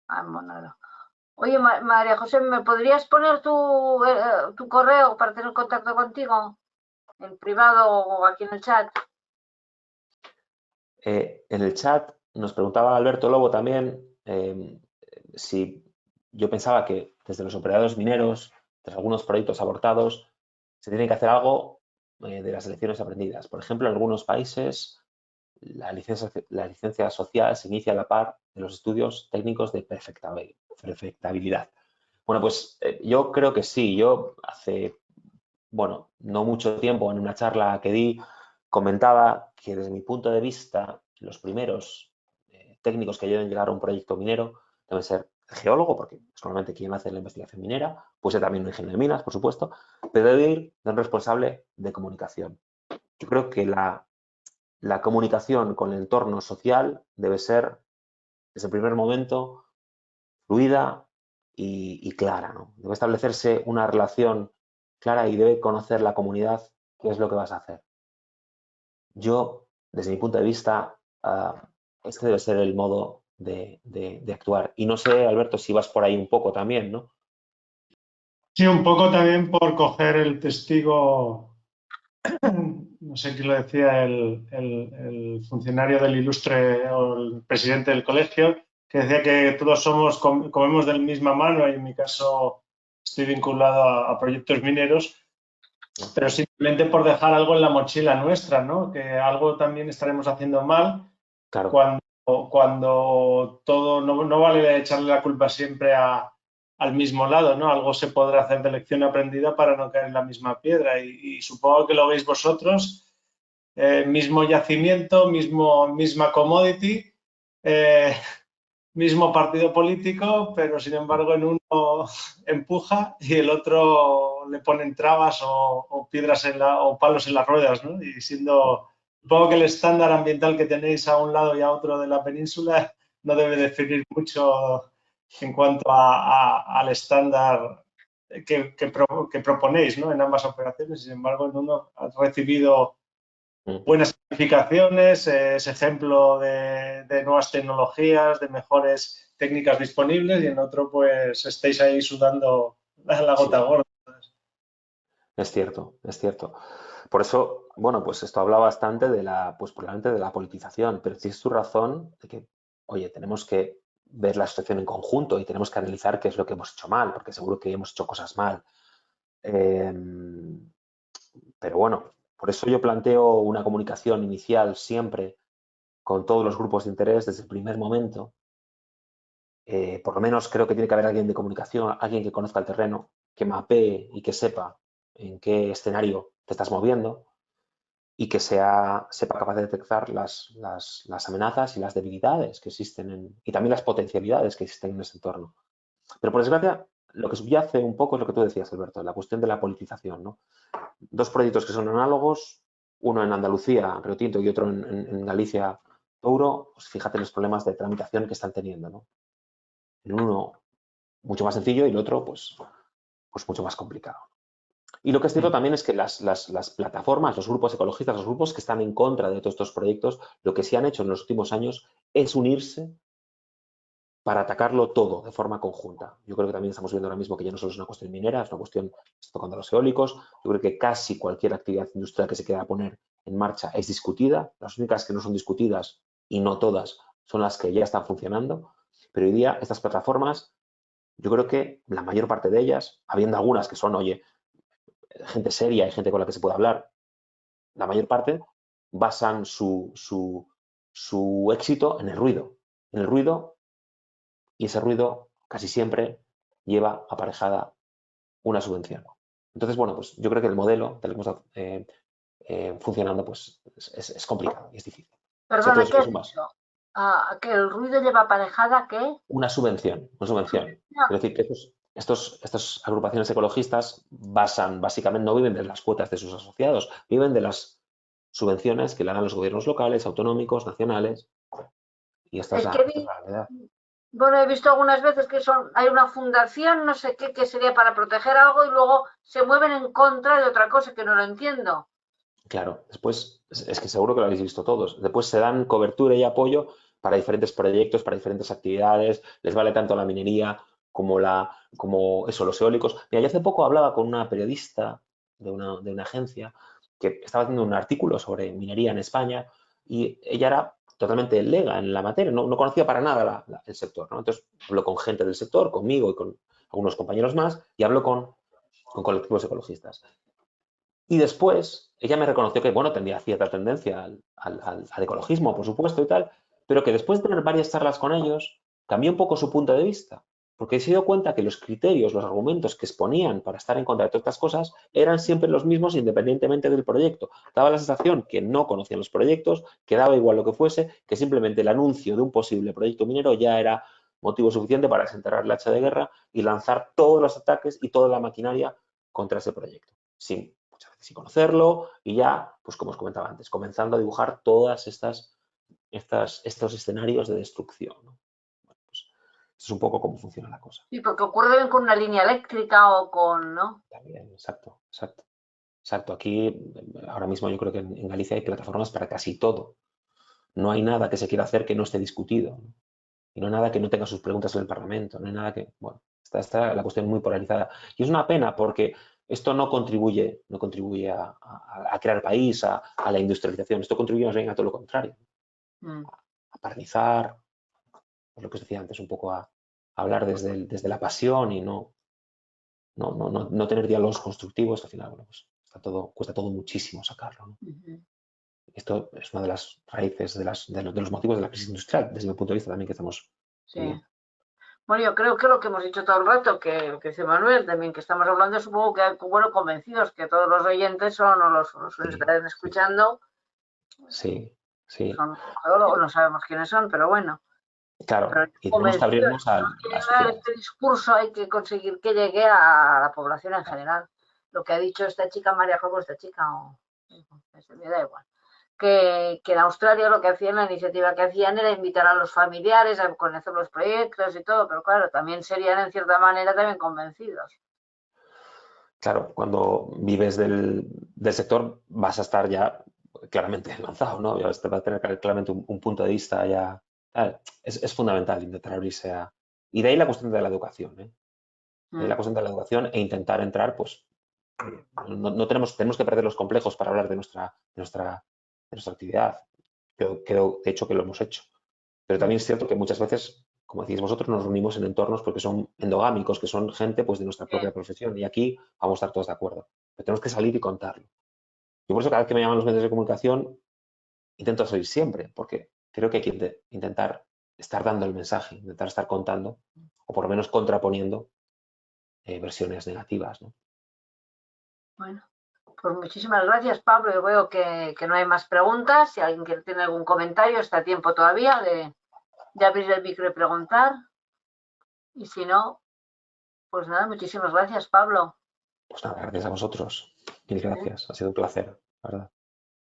Bueno. Oye, María José, ¿me podrías poner tu correo para tener contacto contigo? En privado o aquí en el chat. En el chat nos preguntaba Alberto Lobo también si yo pensaba que desde los operadores mineros, tras algunos proyectos abortados, se tiene que hacer algo de las lecciones aprendidas. Por ejemplo, en algunos países la licencia social se inicia a la par de los estudios técnicos de perfectabilidad. Bueno, pues yo creo que sí. Yo hace, bueno, no mucho tiempo en una charla que di, comentaba que desde mi punto de vista los primeros técnicos que deben llegar a un proyecto minero deben ser el geólogo, porque es normalmente quien hace la investigación minera, puede ser también un ingeniero de minas, por supuesto, pero debe ir de un responsable de comunicación. Yo creo que la comunicación con el entorno social debe ser, desde el primer momento, fluida y clara, ¿no? Debe establecerse una relación clara y debe conocer la comunidad qué es lo que vas a hacer. Yo, desde mi punto de vista, este debe ser el modo de actuar. Y no sé, Alberto, si vas por ahí un poco también, ¿no? Sí, un poco también por coger el testigo, no sé quién lo decía, el funcionario del ilustre o el presidente del colegio, que decía que todos comemos de la misma mano y en mi caso estoy vinculado a proyectos mineros, pero simplemente por dejar algo en la mochila nuestra, ¿no? Que algo también estaremos haciendo mal. Claro. Cuando todo no vale echarle la culpa siempre al mismo lado, ¿no? Algo se podrá hacer de lección aprendida para no caer en la misma piedra y supongo que lo veis vosotros, mismo yacimiento, misma commodity, mismo partido político, pero sin embargo en uno empuja y el otro le ponen trabas o piedras o palos en las ruedas, ¿no? Y supongo que el estándar ambiental que tenéis a un lado y a otro de la península no debe definir mucho en cuanto al estándar que proponéis, ¿no? En ambas operaciones. Sin embargo, en uno has recibido buenas calificaciones, es ejemplo de nuevas tecnologías, de mejores técnicas disponibles y en otro pues estáis ahí sudando la gota gorda. Es cierto, es cierto. Por eso, bueno, pues esto habla bastante pues probablemente de la politización, pero tienes tu razón de que, oye, tenemos que ver la situación en conjunto y tenemos que analizar qué es lo que hemos hecho mal, porque seguro que hemos hecho cosas mal. Pero bueno, por eso yo planteo una comunicación inicial siempre con todos los grupos de interés desde el primer momento. Por lo menos creo que tiene que haber alguien de comunicación, alguien que conozca el terreno, que mapee y que sepa en qué escenario te estás moviendo y que sepa capaz de detectar las amenazas y las debilidades que existen y también las potencialidades que existen en ese entorno. Pero por desgracia, lo que subyace un poco es lo que tú decías, Alberto, la cuestión de la politización, ¿no? Dos proyectos que son análogos, uno en Andalucía, Río Tinto, y otro en Galicia, Touro, pues fíjate los problemas de tramitación que están teniendo, ¿no? En uno mucho más sencillo y el otro pues mucho más complicado. Y lo que es cierto también es que las plataformas, los grupos ecologistas, los grupos que están en contra de todos estos proyectos, lo que sí han hecho en los últimos años es unirse para atacarlo todo de forma conjunta. Yo creo que también estamos viendo ahora mismo que ya no solo es una cuestión minera, es una cuestión, está tocando los eólicos. Yo creo que casi cualquier actividad industrial que se quiera poner en marcha es discutida. Las únicas que no son discutidas, y no todas, son las que ya están funcionando. Pero hoy día estas plataformas, yo creo que la mayor parte de ellas, habiendo algunas que son, oye, gente seria y gente con la que se puede hablar, la mayor parte basan su éxito en el ruido. En el ruido, y ese ruido casi siempre lleva aparejada una subvención. Entonces, bueno, pues yo creo que el modelo tal como está funcionando pues es complicado y es difícil. Perdona, ¿qué has dicho? ¿Que el ruido lleva aparejada qué? Una subvención. Es decir, que estas agrupaciones ecologistas básicamente no viven de las cuotas de sus asociados, viven de las subvenciones que le dan los gobiernos locales, autonómicos, nacionales. Y esta es la realidad. Bueno, he visto algunas veces que hay una fundación, no sé qué, que sería para proteger algo y luego se mueven en contra de otra cosa que no lo entiendo. Claro, después es que seguro que lo habéis visto todos. Después se dan cobertura y apoyo para diferentes proyectos, para diferentes actividades. Les vale tanto la minería como los eólicos. Mira, yo hace poco hablaba con una periodista de una agencia que estaba haciendo un artículo sobre minería en España y ella era totalmente lega en la materia, no conocía para nada el sector, ¿no? Entonces hablo con gente del sector, conmigo y con algunos compañeros más, y hablo con colectivos ecologistas. Y después ella me reconoció que, bueno, tendría cierta tendencia al ecologismo, por supuesto, y tal, pero que después de tener varias charlas con ellos, cambió un poco su punto de vista, porque se dio cuenta que los criterios, los argumentos que exponían para estar en contra de todas estas cosas eran siempre los mismos independientemente del proyecto. Daba la sensación que no conocían los proyectos, que daba igual lo que fuese, que simplemente el anuncio de un posible proyecto minero ya era motivo suficiente para desenterrar el hacha de guerra y lanzar todos los ataques y toda la maquinaria contra ese proyecto, sin conocerlo y ya, pues como os comentaba antes, comenzando a dibujar todas estos escenarios de destrucción, ¿no? Bueno, pues esto es un poco cómo funciona la cosa. Sí, porque ocurre bien con una línea eléctrica o con, ¿no? También, exacto. Aquí, ahora mismo yo creo que en Galicia hay plataformas para casi todo. No hay nada que se quiera hacer que no esté discutido, ¿no? Y no hay nada que no tenga sus preguntas en el Parlamento, no hay nada que, bueno, está la cuestión muy polarizada. Y es una pena porque esto no contribuye a crear país, a la industrialización. Esto contribuye más bien a todo lo contrario. A paralizar, pues lo que os decía antes, un poco a hablar desde la pasión y no tener diálogos constructivos. Al final, bueno, pues cuesta todo muchísimo sacarlo, ¿no? Esto es una de las raíces de los motivos de la crisis industrial, desde mi punto de vista también que estamos viviendo. Bueno, yo creo que lo que hemos dicho todo el rato, que dice Manuel también, que estamos hablando, supongo que, bueno, convencidos que todos los oyentes son, o los que están escuchando, sí. son geólogos, no sabemos quiénes son, pero bueno. Claro, pero y tenemos que abrirnos a la sociedad. Este discurso hay que conseguir que llegue a la población en general. Lo que ha dicho esta chica, María Jobo, me da igual. Que en Australia lo que hacían, la iniciativa que hacían era invitar a los familiares a conocer los proyectos y todo, pero claro, también serían en cierta manera también convencidos. Claro, cuando vives del sector vas a estar ya claramente lanzado, ¿no? Ya vas a tener claramente un punto de vista ya. Es fundamental intentar abrirse a... Y de ahí la cuestión de la educación, ¿eh? De ahí la cuestión de la educación e intentar entrar, pues, no tenemos que perder los complejos para hablar de nuestra actividad. Yo creo, de hecho, que lo hemos hecho. Pero también es cierto que muchas veces como decís vosotros, nos reunimos en entornos porque son endogámicos, que son gente pues de nuestra propia profesión, y aquí vamos a estar todos de acuerdo. Pero tenemos que salir y contarlo. Y por eso cada vez que me llaman los medios de comunicación intento salir siempre, porque creo que hay que intentar estar dando el mensaje, intentar estar contando, o por lo menos contraponiendo versiones negativas, ¿no? Bueno, pues muchísimas gracias, Pablo. Yo veo que no hay más preguntas. Si alguien tiene algún comentario, está a tiempo todavía de abrir el micro y preguntar. Y si no, pues nada, muchísimas gracias, Pablo. Pues nada, gracias a vosotros. Mil gracias. Ha sido un placer, la verdad.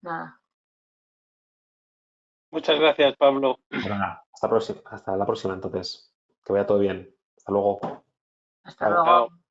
Nada. Muchas gracias, Pablo. Bueno, nada, hasta la próxima entonces. Que vaya todo bien. Hasta luego. Hasta Chao. luego. Chao.